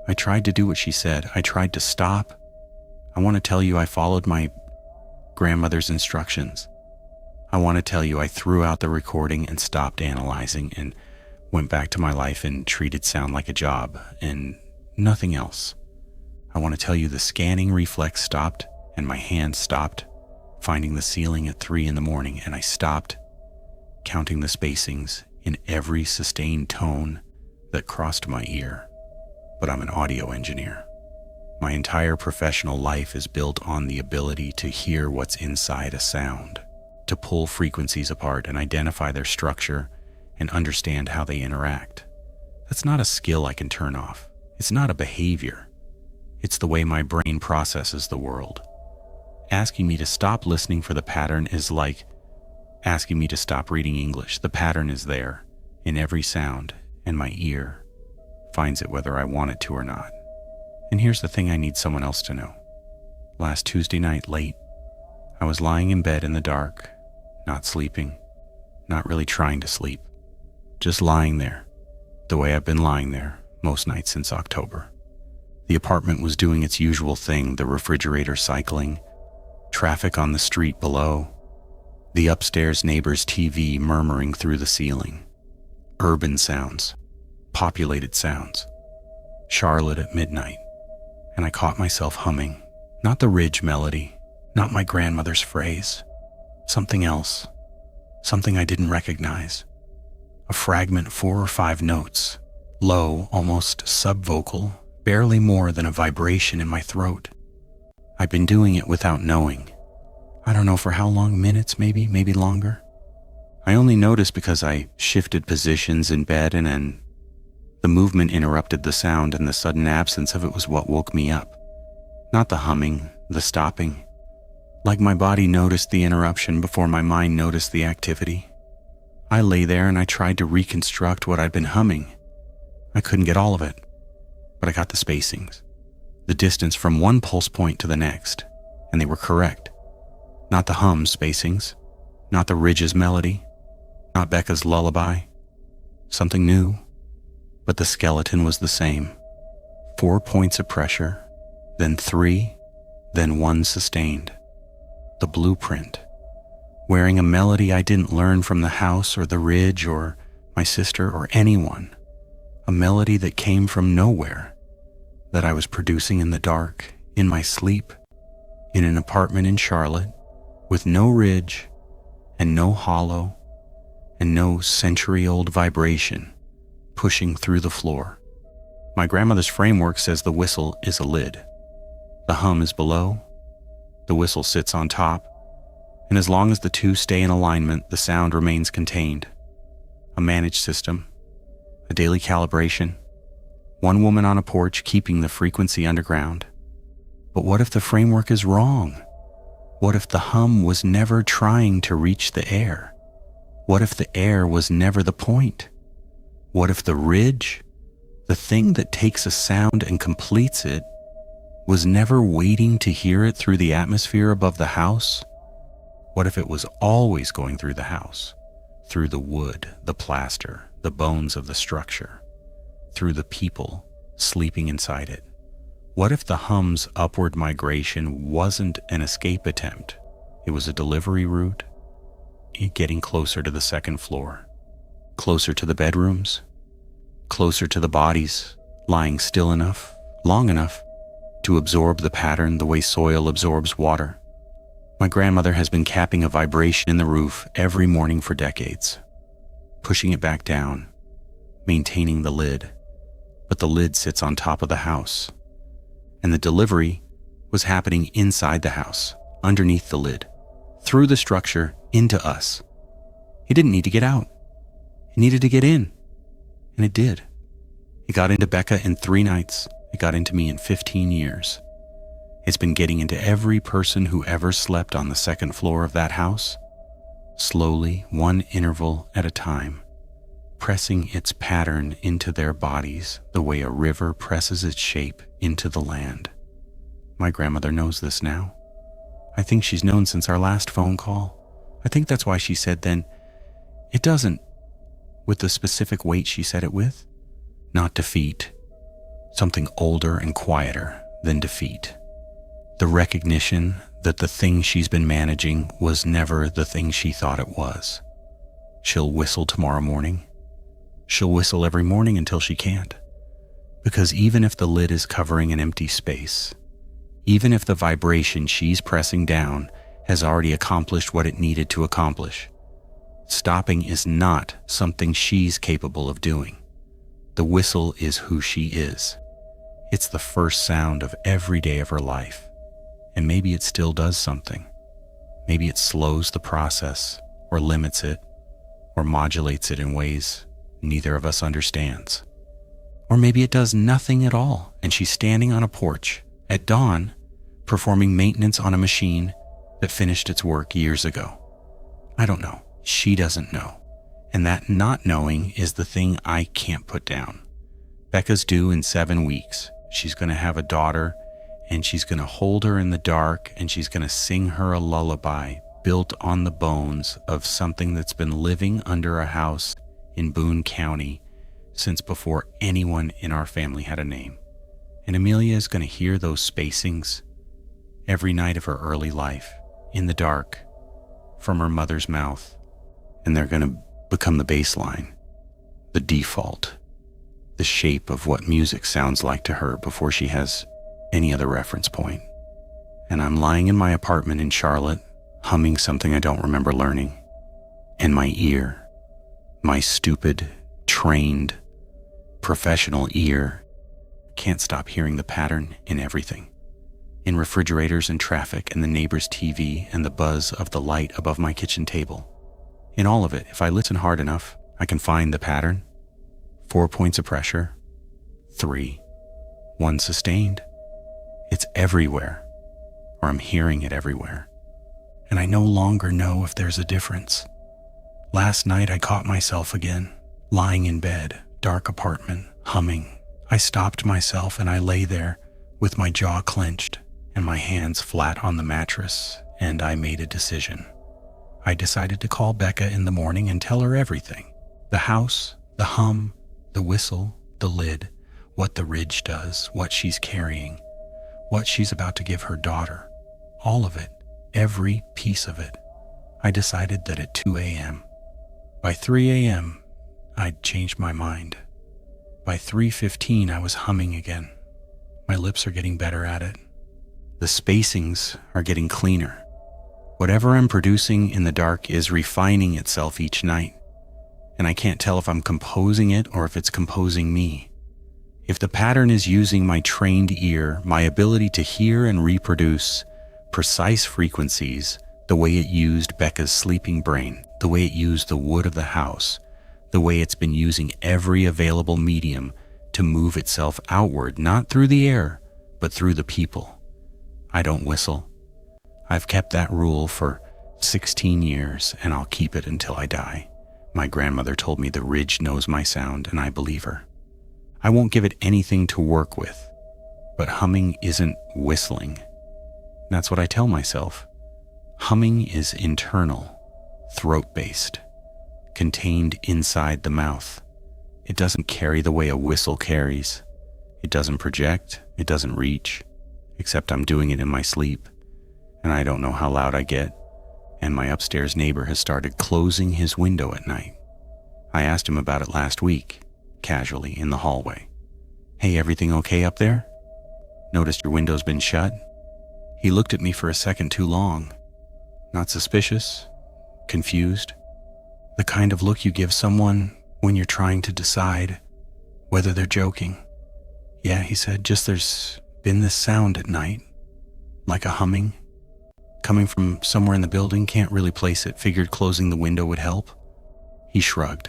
S1: I tried to do what she said. I tried to stop. I want to tell you I followed my grandmother's instructions. I want to tell you I threw out the recording and stopped analyzing and went back to my life and treated sound like a job and nothing else. I want to tell you the scanning reflex stopped and my hand stopped finding the ceiling at 3 a.m. and I stopped counting the spacings in every sustained tone that crossed my ear. But I'm an audio engineer. My entire professional life is built on the ability to hear what's inside a sound, to pull frequencies apart and identify their structure and understand how they interact. That's not a skill I can turn off. It's not a behavior. It's the way my brain processes the world. Asking me to stop listening for the pattern is like asking me to stop reading English. The pattern is there in every sound, and my ear finds it whether I want it to or not. And here's the thing I need someone else to know. Last Tuesday night, late, I was lying in bed in the dark, not sleeping, not really trying to sleep, just lying there, the way I've been lying there most nights since October. The apartment was doing its usual thing, the refrigerator cycling, traffic on the street below, the upstairs neighbor's TV murmuring through the ceiling, urban sounds, populated sounds, Charlotte at midnight, and I caught myself humming, not the ridge melody, not my grandmother's phrase, something else, something I didn't recognize, a fragment 4 or 5 notes, low, almost subvocal, barely more than a vibration in my throat. I've been doing it without knowing. I don't know for how long, minutes maybe longer. I only noticed because I shifted positions in bed and then the movement interrupted the sound, and the sudden absence of it was what woke me up. Not the humming, the stopping. Like my body noticed the interruption before my mind noticed the activity. I lay there and I tried to reconstruct what I'd been humming. I couldn't get all of it, but I got the spacings, the distance from one pulse point to the next, and they were correct. Not the hum spacings, not the ridge's melody, not Becca's lullaby. Something new, but the skeleton was the same. 4 points of pressure, then 3, then 1 sustained. The blueprint, wearing a melody I didn't learn from the house or the ridge or my sister or anyone. A melody that came from nowhere, that I was producing in the dark, in my sleep, in an apartment in Charlotte, with no ridge and no hollow, and no century-old vibration pushing through the floor. My grandmother's framework says the whistle is a lid. The hum is below, the whistle sits on top, and as long as the two stay in alignment, the sound remains contained. A managed system, a daily calibration, one woman on a porch keeping the frequency underground. But what if the framework is wrong? What if the hum was never trying to reach the air? What if the air was never the point? What if the ridge, the thing that takes a sound and completes it, was never waiting to hear it through the atmosphere above the house? What if it was always going through the house, through the wood, the plaster, the bones of the structure, through the people sleeping inside it? What if the hum's upward migration wasn't an escape attempt? It was a delivery route, getting closer to the second floor, closer to the bedrooms, closer to the bodies, lying still enough, long enough, to absorb the pattern the way soil absorbs water. My grandmother has been capping a vibration in the roof every morning for decades, pushing it back down, maintaining the lid, but the lid sits on top of the house, and the delivery was happening inside the house, underneath the lid, through the structure, into us. It didn't need to get out. It needed to get in, and it did. It got into Becca in 3 nights. It got into me in 15 years. It's been getting into every person who ever slept on the second floor of that house, slowly, one interval at a time, pressing its pattern into their bodies the way a river presses its shape into the land. My grandmother knows this now. I think she's known since our last phone call. I think that's why she said then, it doesn't, with the specific weight she said it with, not defeat, something older and quieter than defeat. The recognition that the thing she's been managing was never the thing she thought it was. She'll whistle tomorrow morning. She'll whistle every morning until she can't. Because even if the lid is covering an empty space, even if the vibration she's pressing down has already accomplished what it needed to accomplish, stopping is not something she's capable of doing. The whistle is who she is. It's the first sound of every day of her life. And maybe it still does something. Maybe it slows the process, or limits it, or modulates it in ways neither of us understands. Or maybe it does nothing at all, and she's standing on a porch at dawn, performing maintenance on a machine that finished its work years ago. I don't know. She doesn't know. And that not knowing is the thing I can't put down. Becca's due in 7 weeks. She's going to have a daughter, and she's going to hold her in the dark, and she's going to sing her a lullaby built on the bones of something that's been living under a house in Boone County since before anyone in our family had a name. And Amelia is going to hear those spacings every night of her early life, in the dark, from her mother's mouth, and they're going to become the baseline, the default, the shape of what music sounds like to her before she has any other reference point. And I'm lying in my apartment in Charlotte, humming something I don't remember learning, and my ear, my stupid, trained, professional ear, can't stop hearing the pattern in everything. In refrigerators and traffic and the neighbor's TV and the buzz of the light above my kitchen table. In all of it, if I listen hard enough, I can find the pattern. 4 points of pressure, 3, 1 sustained. It's everywhere, or I'm hearing it everywhere. And I no longer know if there's a difference. Last night I caught myself again, lying in bed, dark apartment, humming. I stopped myself and I lay there with my jaw clenched and my hands flat on the mattress, and I made a decision. I decided to call Becca in the morning and tell her everything. The house, the hum, the whistle, the lid, what the ridge does, what she's carrying, what she's about to give her daughter. All of it, every piece of it. I decided that at 2 a.m. By 3 a.m., I'd changed my mind. By 3:15, I was humming again. My lips are getting better at it. The spacings are getting cleaner. Whatever I'm producing in the dark is refining itself each night, and I can't tell if I'm composing it or if it's composing me. If the pattern is using my trained ear, my ability to hear and reproduce precise frequencies, the way it used Becca's sleeping brain, the way it used the wood of the house, the way it's been using every available medium to move itself outward, not through the air, but through the people. I don't whistle. I've kept that rule for 16 years, and I'll keep it until I die. My grandmother told me the ridge knows my sound, and I believe her. I won't give it anything to work with, but humming isn't whistling. That's what I tell myself. Humming is internal, throat-based, contained inside the mouth. It doesn't carry the way a whistle carries. It doesn't project, it doesn't reach, except I'm doing it in my sleep, and I don't know how loud I get, and my upstairs neighbor has started closing his window at night. I asked him about it last week, casually, in the hallway. "Hey, everything okay up there? Noticed your window's been shut?" He looked at me for a second too long. Not suspicious, confused. The kind of look you give someone when you're trying to decide whether they're joking. "Yeah," he said, "just there's been this sound at night, like a humming. Coming from somewhere in the building, can't really place it, figured closing the window would help." He shrugged,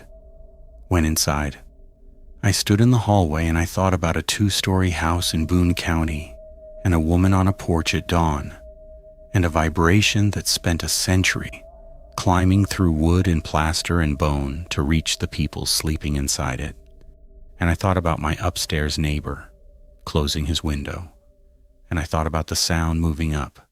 S1: went inside. I stood in the hallway and I thought about a 2-story house in Boone County and a woman on a porch at dawn, and a vibration that spent a century climbing through wood and plaster and bone to reach the people sleeping inside it. And I thought about my upstairs neighbor closing his window, and I thought about the sound moving up,